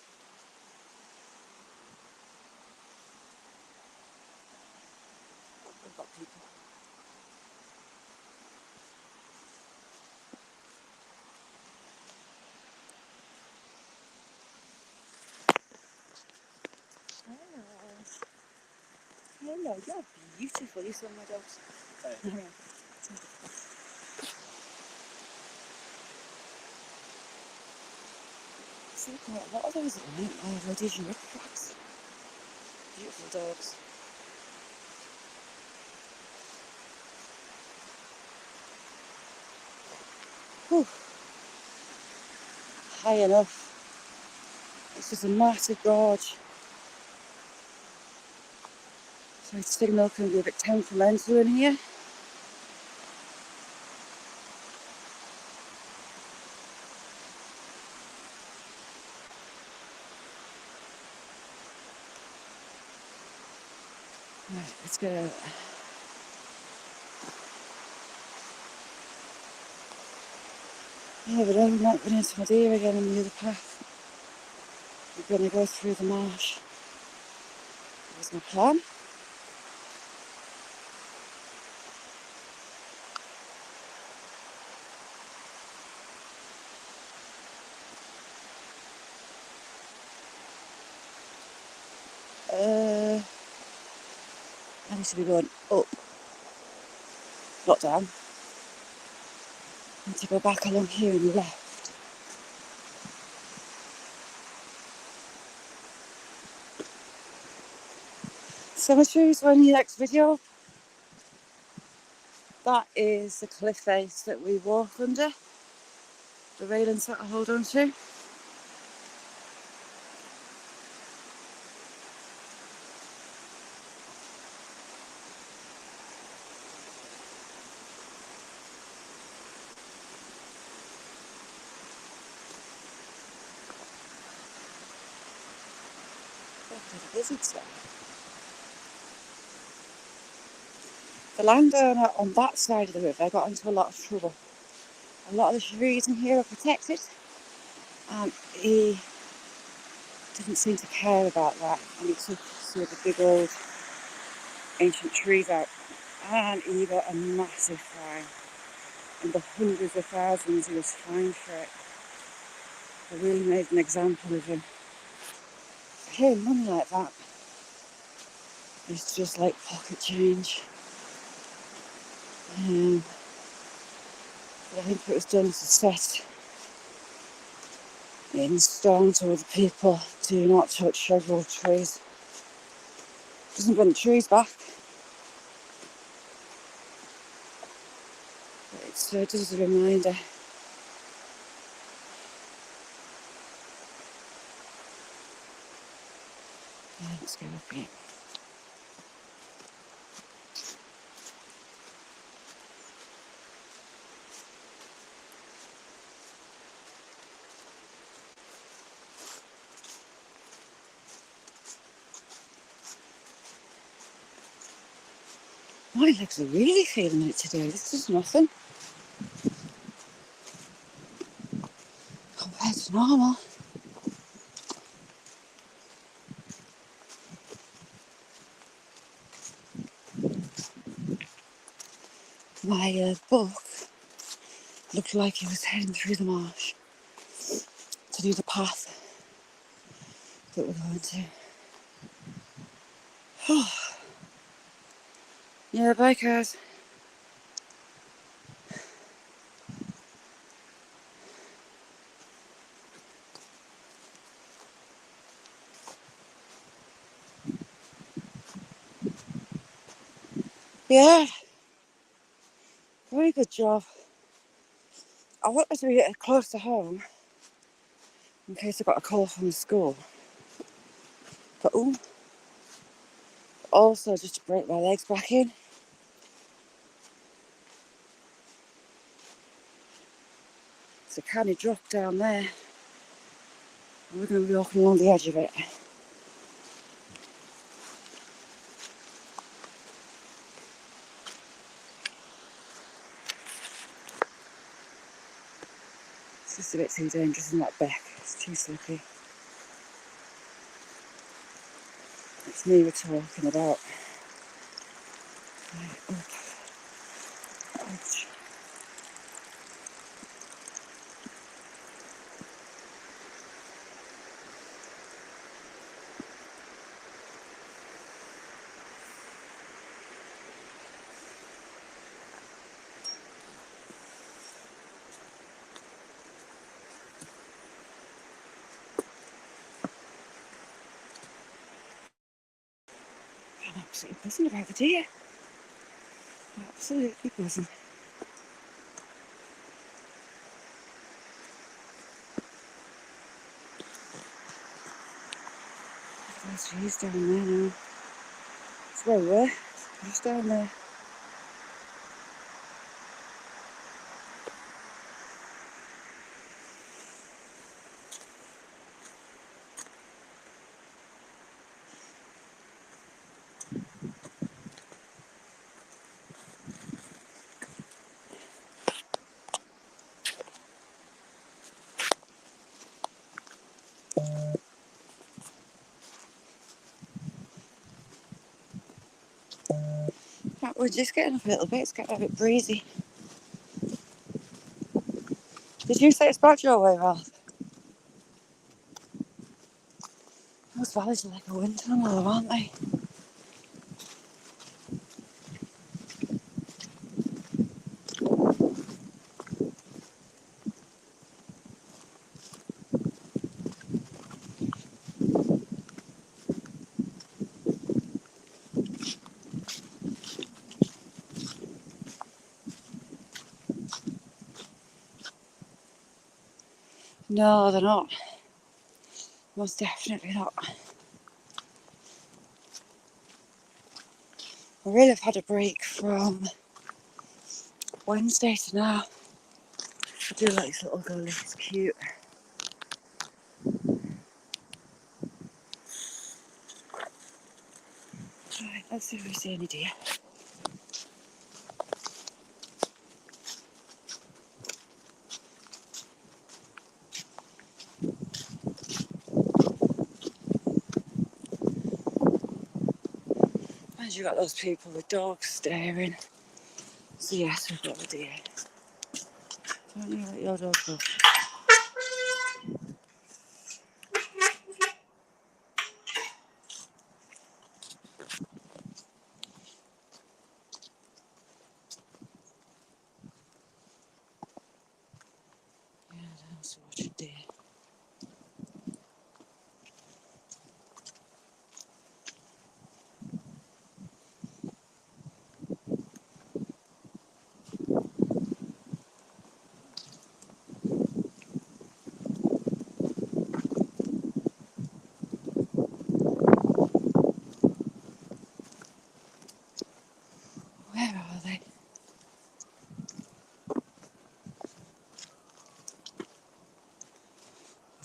We've got people. Hello, you're beautiful. You saw my dogs. Hey. See quite a lot of those at the moment. Rhodesian riffraffs. Beautiful dogs. Whew. High enough. It's just a massive gorge. So the signal can be a bit temperamental in here. Right, let's get out. Yeah, but I'm not going into my deer again on the other path. We're going to go through the marsh. That's my plan. I need to be going up, not down. I need to go back along here and left. Cemeteries are in the next video. That is the cliff face that we walk under. The railings that I hold on to. The lizards there. The landowner on that side of the river got into a lot of trouble. A lot of the trees in here are protected, and he didn't seem to care about that, and he took some of the big old ancient trees out, and he got a massive fine. In the hundreds of thousands he was fined for it. They really made an example of him. For him, money like that It's just like pocket change. But I think it was done to set in stone to other people, do not touch shrub trees. Doesn't bring the trees back. But it's just a reminder. Let's go up here. My legs are really feeling it today. This is nothing compared to normal. My book looked like he was heading through the marsh to do the path that we're going to. Yeah, bye cars. Yeah, very good job. I wanted to be close to home in case I got a call from the school. But also just to break my legs back in. It's a kind of drop down there. And we're going to be walking along the edge of it. It's just a bit too dangerous in that beck. It's too slippy. It's me we're talking about. Right, ouch. I'm absolutely buzzing about the deer. Absolutely buzzing. There's trees down there now. It's where we were. Just down there. Right, we're just getting up a little bit. It's getting a bit breezy. Did you say it's back your way, Ralph? Those valleys are like a wind tunnel, aren't they? No, they're not. Most definitely not. I really have had a break from Wednesday to now. I do like this little gully, it's cute. Right, let's see if we see any deer. And you got those people with dogs staring. So yes, we've got a deer. Don't you let your dog go?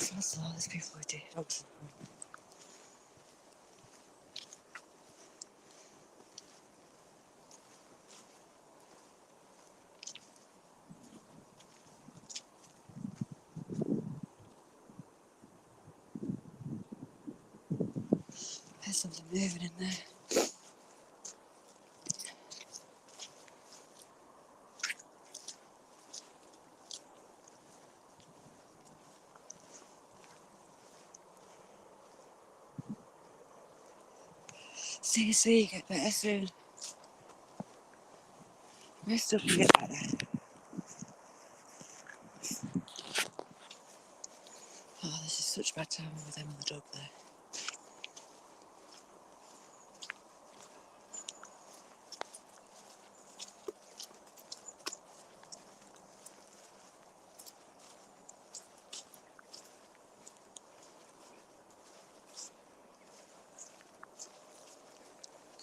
That's all these people who do dogs. There's something moving in there. See, get better soon. Rest up and get better. Oh, this is such bad timing with them and the dog there.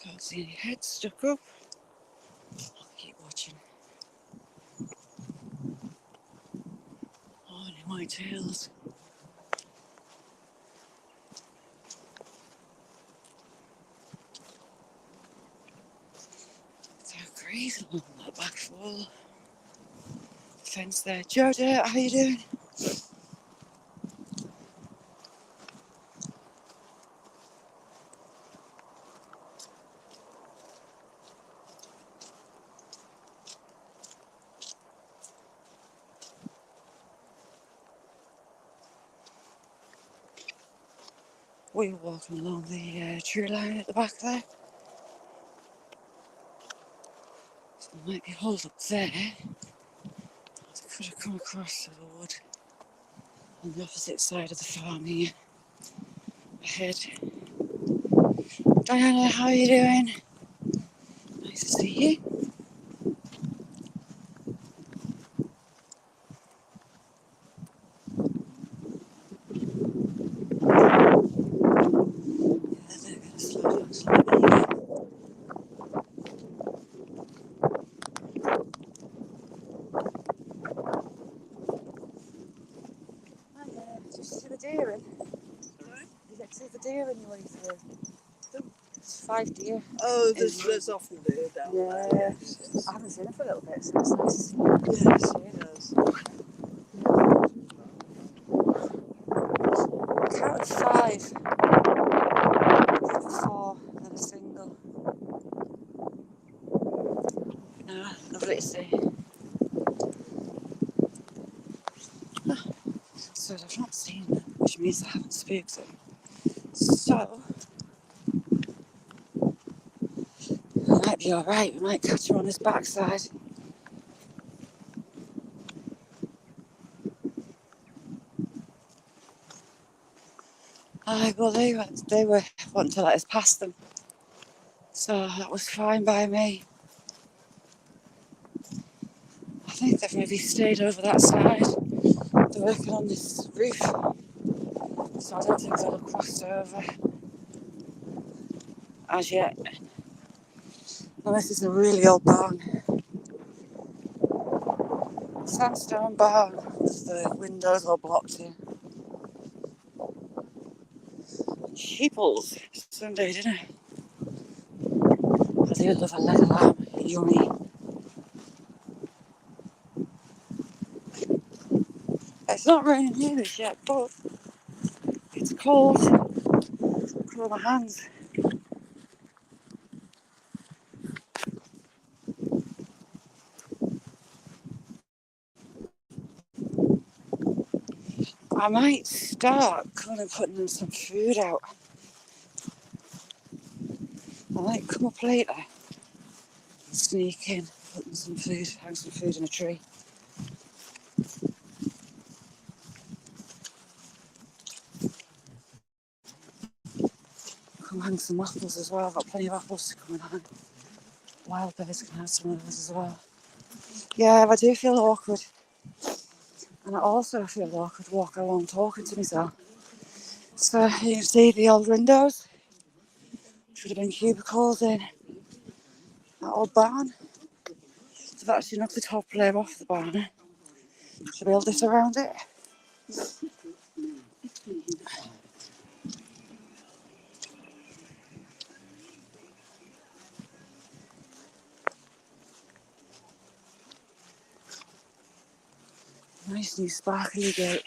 Can't see any heads stuck up. I'll keep watching. Oh, any white tails. It's so crazy along that back wall. Fence there. Joda, how you doing? We're walking along the tree line at the back there. So there might be holes up there. I could have come across the wood on the opposite side of the farm here. Ahead. Diana, how are you doing? Nice to see you. Yeah, they're going to slow down slightly. Hi there, did you see the deer in? Sorry? Did you see the deer in your way through? It's 5 deer. Oh, there's often deer down there. Yes. I haven't seen it for a little bit, so it's nice to see. Yes, yes. Counted 5. 4 and then a single. No, lovely to see. So I've not seen them, which means I haven't spooked them. So we might be alright, we might catch him on his backside. Well, they were wanting to let us past them, so that was fine by me. I think they've maybe stayed over that side. They're working on this roof, so I don't think they'll have crossed over as yet. And this is a really old barn. Sandstone barn with the windows all blocked in. Sheeples Sunday dinner. I do love a leg of lamb. Yummy. It's not raining here as yet, but it's cold. Cool my hands. I might start coming and putting them some food out. I might come up later and sneak in, putting some food, hang some food in a tree. Come hang some apples as well. I've got plenty of apples to come and hang. Wild birds can have some of those as well. Yeah, I do feel awkward. And I also feel awkward walking along talking to myself. So you can see the old windows. Should have been cubicles in that old barn. They've actually knocked the top layer off the barn to build this around it. Nice new sparkly gate.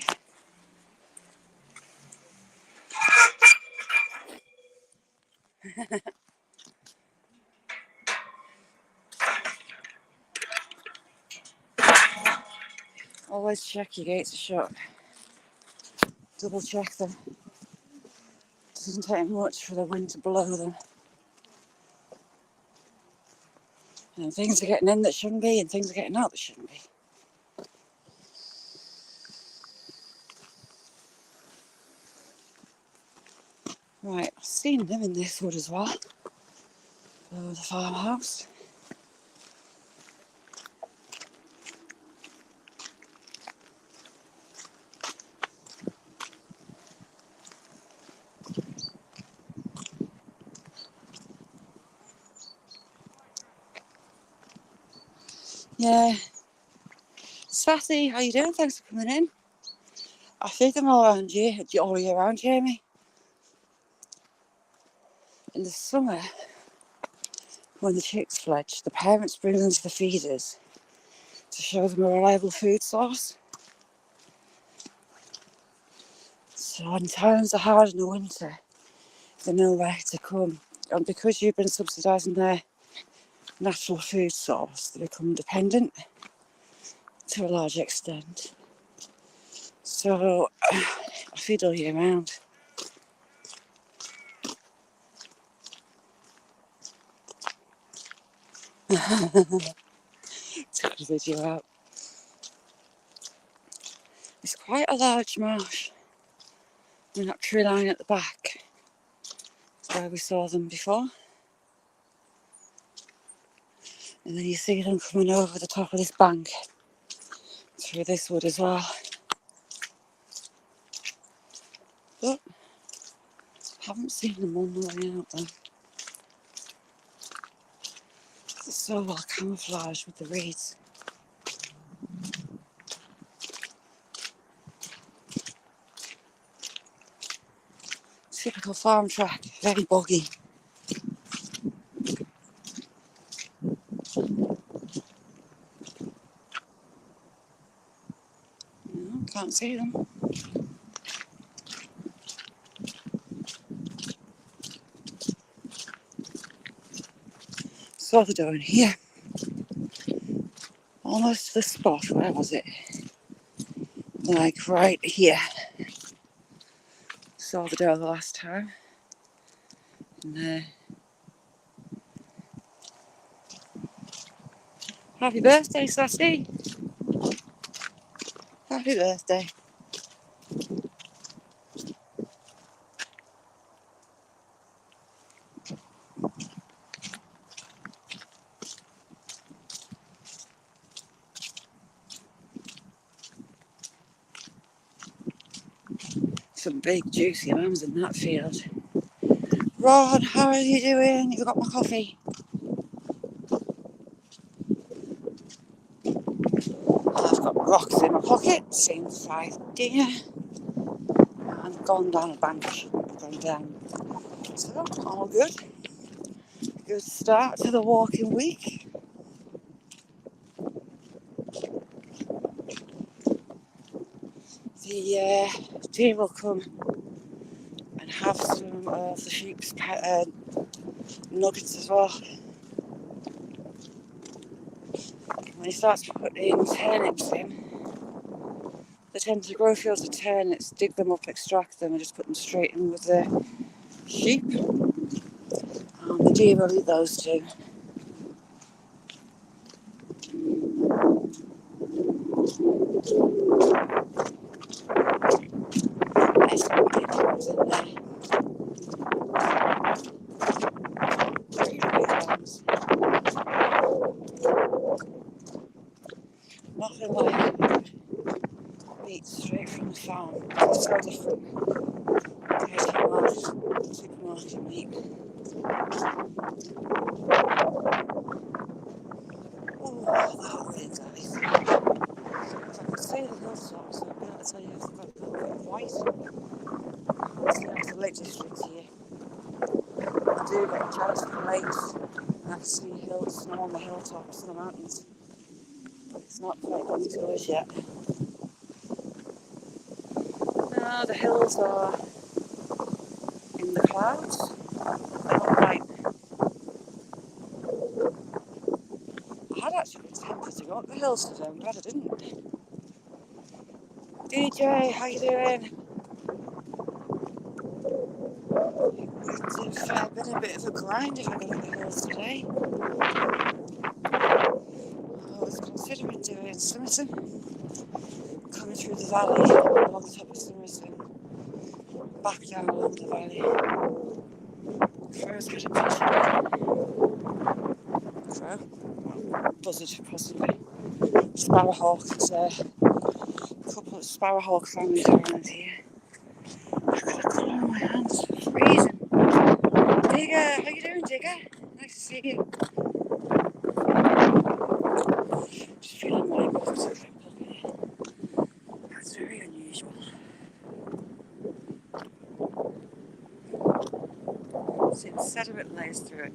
Always check your gates are shut. Double check them. Doesn't take much for the wind to blow them. And things are getting in that shouldn't be, and things are getting out that shouldn't be. Right, I've seen them in this wood as well. Below the farmhouse. Yeah. Sassy, how you doing? Thanks for coming in. I feed them all around you, all year round, Jamie. In the summer, when the chicks fledge, the parents bring them to the feeders to show them a reliable food source. So when times are hard in the winter, they know where to come. And because you've been subsidising their natural food source, they become dependent to a large extent. So I feed all year round. Took the video out. It's quite a large marsh. And that tree line at the back is where we saw them before. And then you see them coming over the top of this bank through this wood as well. But haven't seen them on the way out though. It's so well camouflaged with the reeds. Typical farm track, very boggy. No, can't see them. Saw the doe in here. Almost to the spot, where was it? Like right here. Saw the doe the last time. And happy birthday, Sassy! Happy birthday. Some big juicy lambs in that field. Ron, how are you doing? You got my coffee? I've got rocks in my pocket, same 5 deer, and gone down a bank. Gone down. So, all good. Good start to the walking week. The deer will come and have some of the sheep's nuggets as well. When he starts putting turnips in, they tend to grow fields of turnips, dig them up, extract them, and just put them straight in with the sheep. And the deer will eat those too. There's some big ones in there. Very big ones. Nothing like meat straight from the farm. It's so different. Supermarket meat. Oh, that wind, guys. If I could see the hilltops, I'd be able to tell you if they've got a little bit of white. See, that's the Lake District here. I do get jealous of the lakes. And I can see hills, and I'm on the hilltops and the mountains. But it's not quite got to us yet. Now the hills are in the clouds. They're not bright. I had actually been tempted to go up the hills today. I'm glad I didn't. DJ, how you doing? It's been a bit of a grind if I go up the hills today. I was considering doing Somerset, coming through the valley along the top of Somerset, back down along the valley. Crow's had a pigeon. Crow? Well, buzzard, possibly. Sparrowhawk. There's a couple of sparrowhawk families around here. Look at the colour of my hands. Freezing. Digger, how you doing, Digger? Nice to see you. Just feeling my muscles a little bit. That's very unusual. See the sediment lays through it.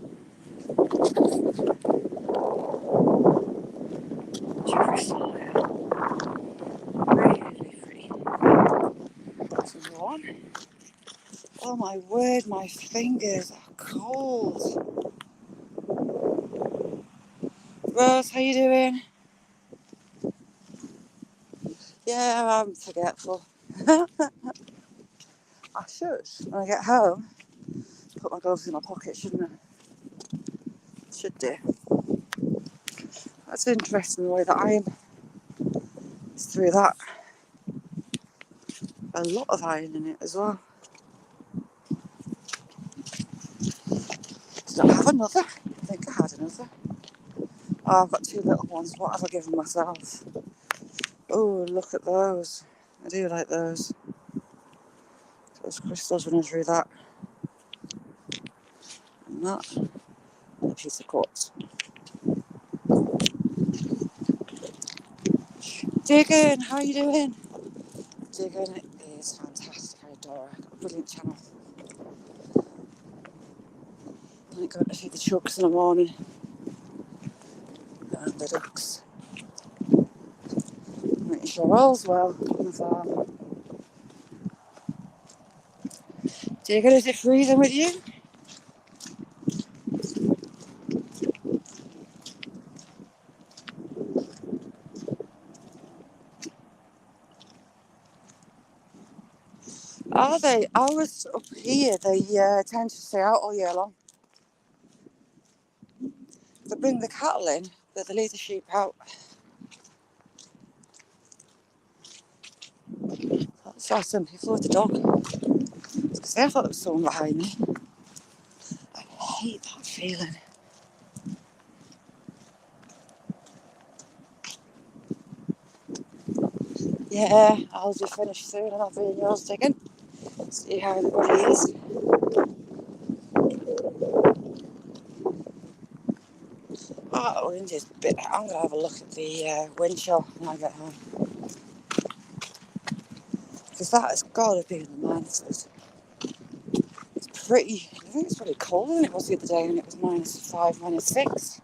Crystal here. Really pretty. Some warm. Oh my word, my fingers are cold. Rose, how you doing? Yeah, I'm forgetful. I should, when I get home, put my gloves in my pocket, shouldn't I? Should do. That's interesting, the way that iron is through that. A lot of iron in it as well. Did I have another? I think I had another. Oh, I've got two little ones. What have I given myself? Oh, look at those. I do like those. Those crystals running through that. And that. And a piece of quartz. Diggin, how are you doing? Diggin is fantastic. I adore it. Got a brilliant channel. I like going to feed the chucks in the morning. And the ducks. Making sure all's well on the farm. Diggin, is it freezing with you? Are they? I was up here. They tend to stay out all year long. They bring the cattle in, but they leave the sheep out. I saw some people with the dog. Because I thought there was someone behind me. I hate that feeling. Yeah, I'll be finished soon and I'll be in yours digging. See how everybody is. Oh, the wind is a bit. I'm going to have a look at the wind chill when I get home. Because that has got to be in the minuses. It's pretty. I think it's pretty cold than it was the other day when it was -5, -6.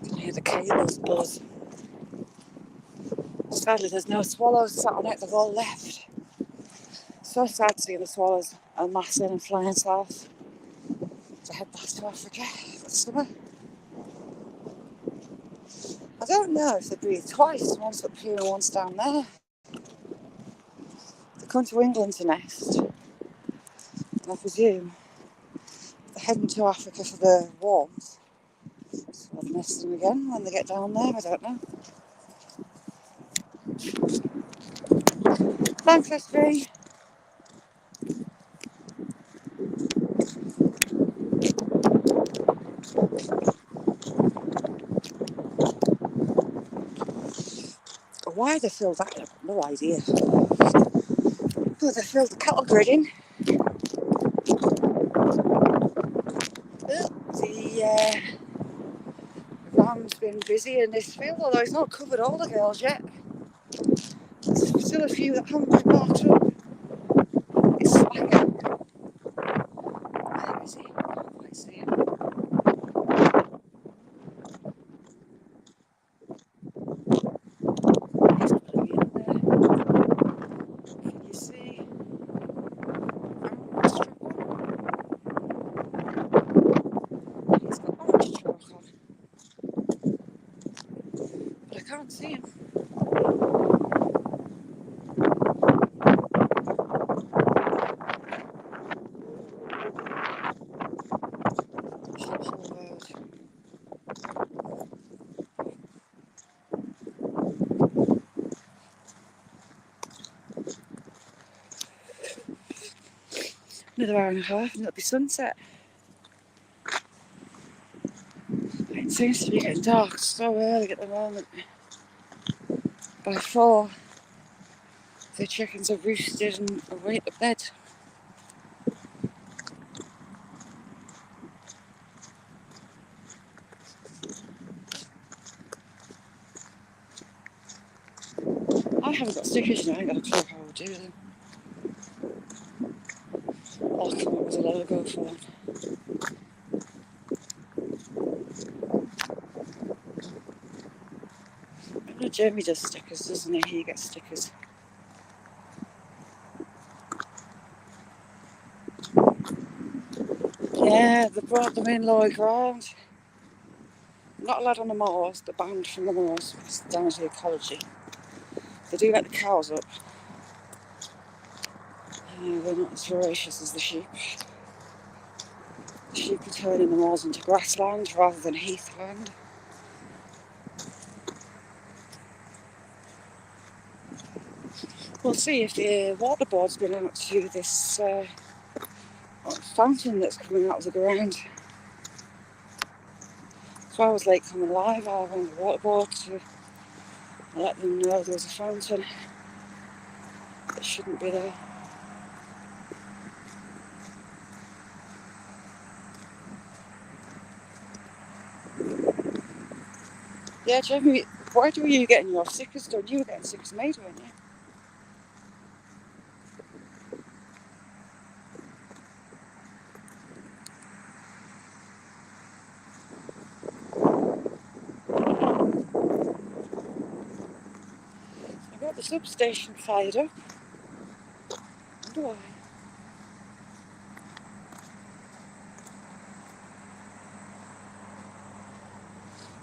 You can hear the cables buzz. Sadly, there's no swallows sat on it. They've all left. So sad to see the swallows amassing and flying south to head back to Africa for the summer. I don't know if they breathe twice, once up here and once down there. They come to England to nest, and I presume they're heading to Africa for the warmth. So they're nesting again when they get down there, I don't know. Thanks, S3. Why they filled that, I've got no idea. Oh, they filled the cattle grid in. The ram's been busy in this field, although it's not covered all the girls yet. It's still a few that haven't been marked up. It's slacking. Where is he? I can't quite see him. He's putting in there. Can you see? Orange chalk on. He's got orange chalk on. But I can't see him. Whole road. Another hour and a half and it'll be sunset. It seems to be getting dark so early at the moment. By 4, the chickens are roosted and away to bed. I haven't got stickers and I ain't got a clue how I'll do them. I'll come up with a logo for them. I know Jeremy does stickers, doesn't he? He gets stickers. Yeah, they brought them in lower ground. Not allowed on the moors, they're banned from the moors. It's down to ecology. They do let the cows up. They're not as voracious as the sheep. The sheep are turning the moors into grassland rather than heathland. We'll see if the water board's been out to this fountain that's coming out of the ground. So I was late coming live. I rang the water board to let them know there was a fountain that shouldn't be there. Yeah, Jamie, why were you getting your stickers done? You were getting stickers made, weren't you? I got the substation fired up. Wonder why.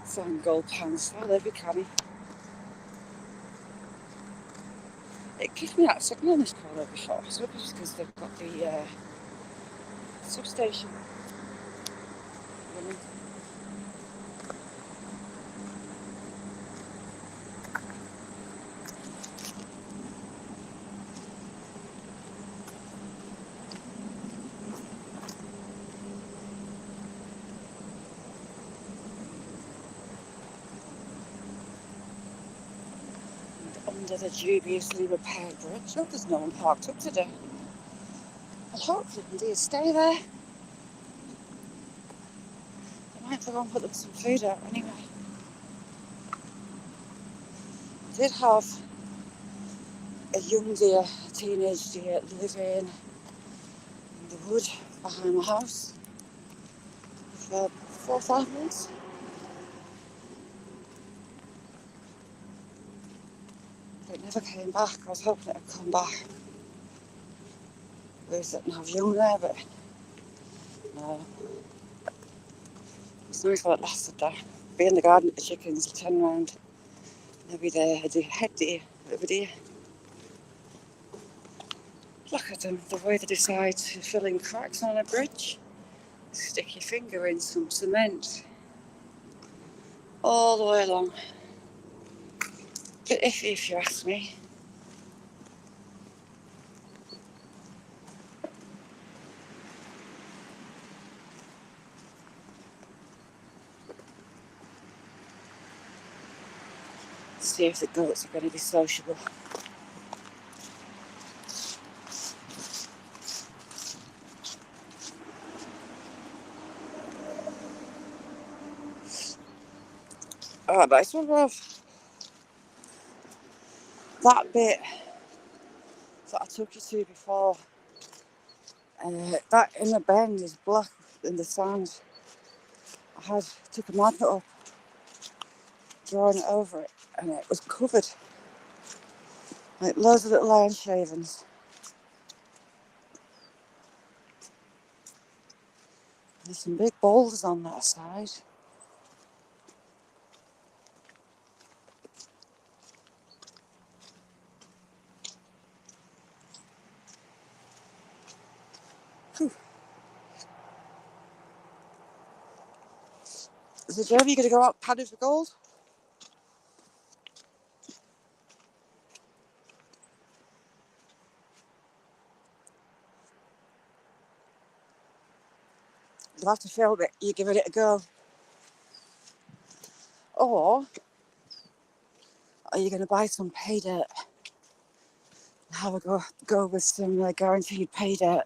Some gold pants, oh, they'd be canny. It kicked me out of signal on this corner before, so it's just because they've got the substation running. Under the dubiously repaired bridge. Oh, there's no one parked up today. Well, hopefully they'll stay there. I might have to go and put them some food out anyway. I did have a young deer, a teenage deer, living in the wood behind my house for 4 or 5 months. But it never came back. I was hoping it would come back. We didn't have young there, but no. It's nice while it lasted there. Be in the garden with the chickens, turn around, maybe the head deer, bit of a deer. Look at them, the way they decide to fill in cracks on a bridge. Stick your finger in some cement all the way along. Bit iffy if you ask me. See if the goats are going to be sociable. Oh, nice one, love. That bit took you to before. That in the bend is black in the sand. I took a marker up, drawn it over it, and it was covered. Like loads of little iron shavings. There's some big boulders on that side. Whew. So Joe, you going to go out padding for gold? You'll have to film it. You're giving it a go. Or are you going to buy some pay dirt? Have a go with some guaranteed pay dirt.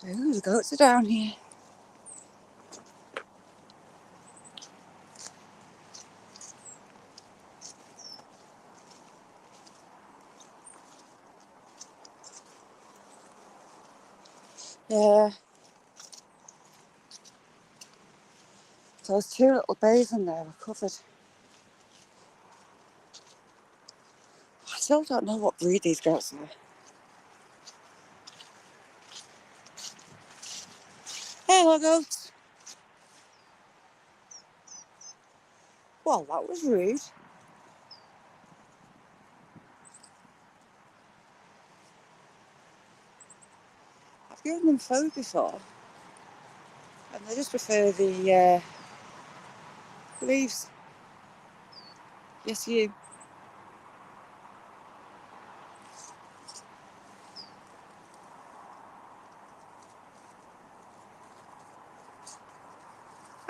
Ooh, the goats are down here. Yeah. Those two little bays in there are covered. I still don't know what breed these goats are. Hello, goats. Well, that was rude. I've given them food before, and they just prefer the leaves. Yes, you.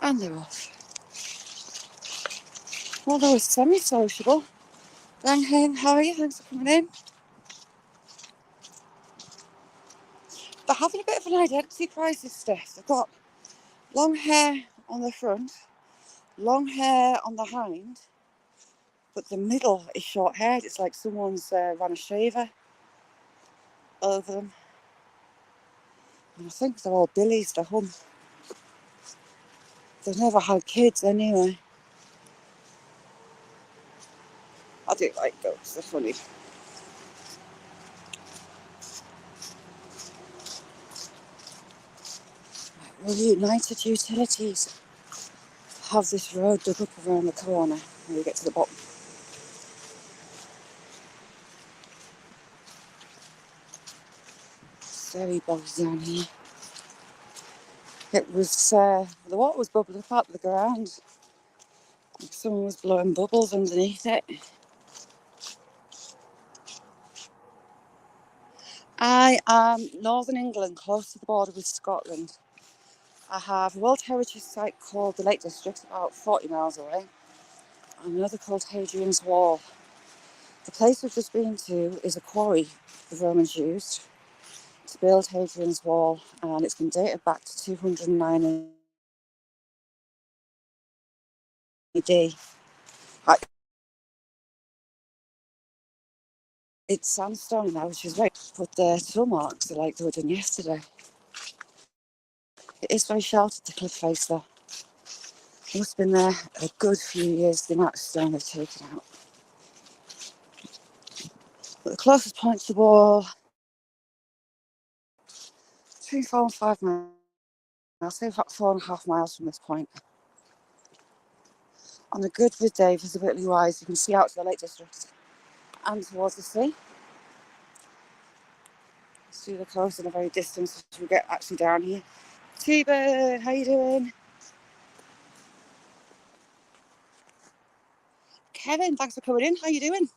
And they're off. Well, they were semi-sociable. Lang Hen, how are you? Thanks for coming in. They're having a bit of an identity crisis, Steph. They've got long hair on the front, long hair on the hind, but the middle is short haired. It's like someone's run a shaver over them. And I think they're all billies, they're hum. They've never had kids anyway. I do like goats, they're funny. Well, United Utilities have this road dug up around the corner when you get to the bottom. It's very boggy down here. It was, the water was bubbling up out of the ground. Like someone was blowing bubbles underneath it. I am Northern England, close to the border with Scotland. I have a World Heritage Site called the Lake District, about 40 miles away, and another called Hadrians Wall. The place we've just been to is a quarry the Romans used to build Hadrian's Wall, and it's been dated back to 209 AD. It's sandstone now, which is great, but the toe marks are like they were done yesterday. It is very sheltered, the cliff face though. It must have been there a good few years, the amount of stone they've taken out. But the closest point to the wall, between 4 and 5 miles, I'll say about 4.5 miles from this point. On a good day, visibility wise, you can see out to the Lake District and towards the sea. See the coast in a very distance as we get actually down here. T-Bird, how you doing? Kevin, thanks for coming in. How you doing?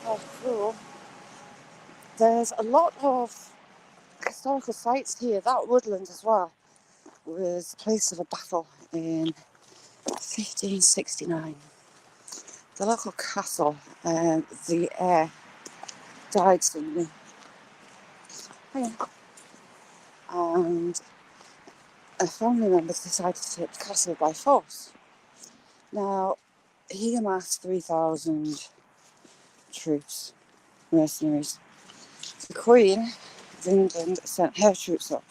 Oh, cool. There's a lot of historical sites here. That woodland as well was the place of a battle in 1569. The local castle, the heir died suddenly Hang on. And a family member decided to take the castle by force. Now, he amassed 3,000 troops, mercenaries. The Queen of England sent her troops up,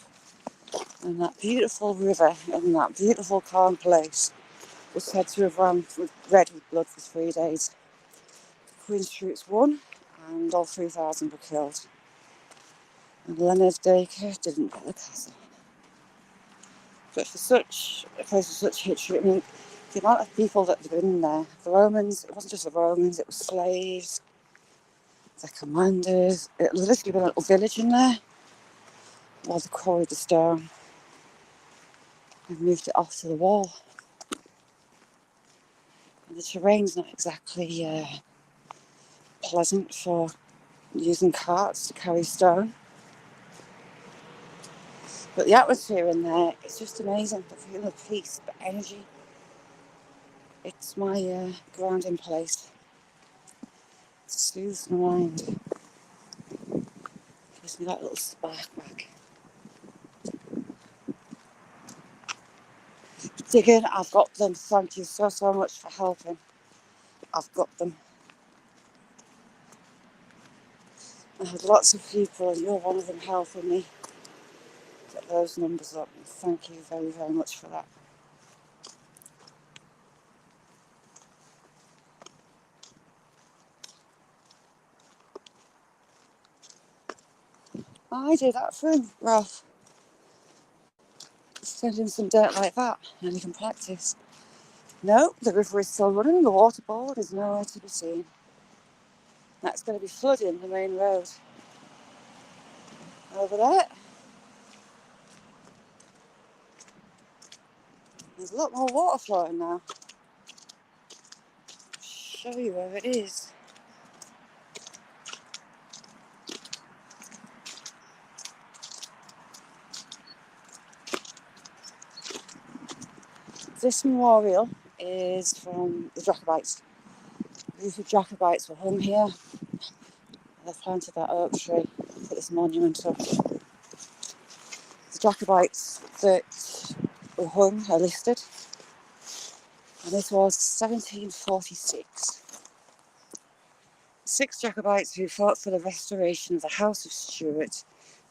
and that beautiful river and that beautiful calm place was said to have run red with blood for 3 days. The Queen's troops won, and all 3,000 were killed. And Leonard Dacre didn't get the castle. But for such a place with such history, I mean, the amount of people that had been there, the Romans, it wasn't just the Romans, it was slaves, their commanders. It was literally been a little village in there while they quarried the stone and moved it off to the wall. And the terrain's not exactly pleasant for using carts to carry stone. But the atmosphere in there, it's just amazing. The feeling of peace, the energy. It's my grounding place. It soothes my mind. Gives me that little spark back. Digging, I've got them. Thank you so much for helping. I've got them. I had lots of people, and you're one of them, helping me get those numbers up. And thank you very, very much for that. I did that for him, Ralph. Send him some dirt like that, and he can practice. No, the river is still running. The water board is nowhere to be seen. That's going to be flooding the main road. Over there, there's a lot more water flowing now. I'll show you where it is. This memorial is from the Jacobites. A group of Jacobites were hung here. They planted that oak tree, put this monument up. The Jacobites that were hung are listed, and this was 1746. 6 Jacobites who fought for the restoration of the House of Stuart,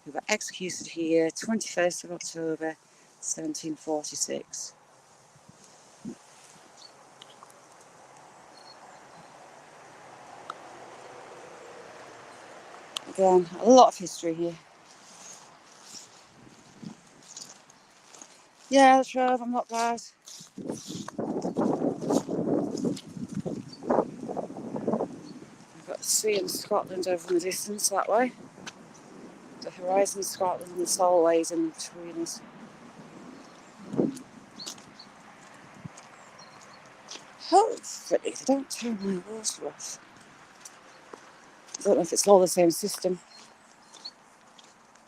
who were executed here 21st of October 1746. Again, a lot of history here. Yeah, the Trove, I'm not bad. I've got the sea in Scotland over in the distance that way. The horizon Scotland and the Solways in between us. Hopefully they don't turn my water off. I don't know if it's all the same system.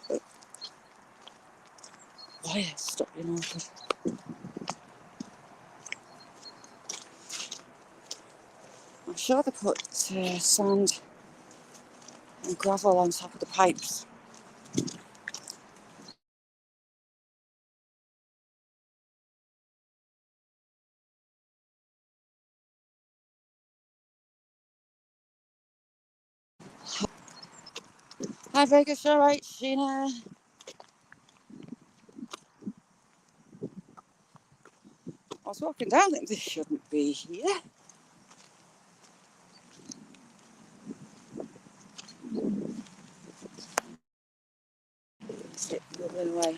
But why stop being awkward? I'm sure they put sand and gravel on top of the pipes. Hi Vegas, alright, Sheena? I was walking down and this shouldn't be here. It's bubbling away.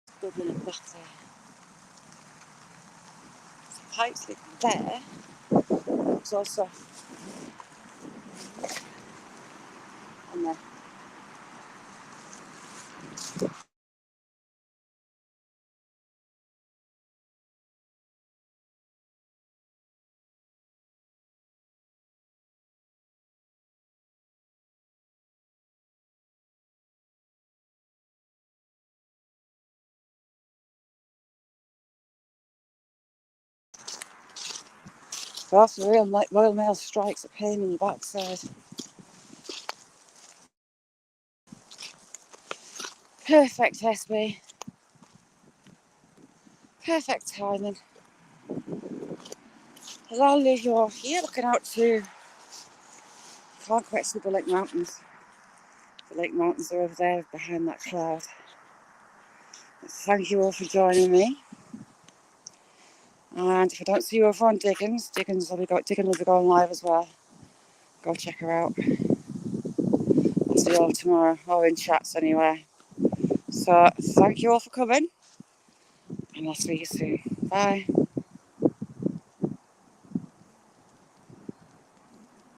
It's bubbling at the back there. The pipes leaking there. It's also on there. So after real Royal Mail strikes, a pain in your backside. Perfect, SB. Perfect timing. Well, I'll leave you all here looking out to, can't quite see the Lake Mountains. The Lake Mountains are over there behind that cloud. Thank you all for joining me. And if I don't see you over on Diggins will be going live as well. Go check her out. I'll see you all tomorrow, or in chats anyway. So thank you all for coming, and I'll see you soon. Bye.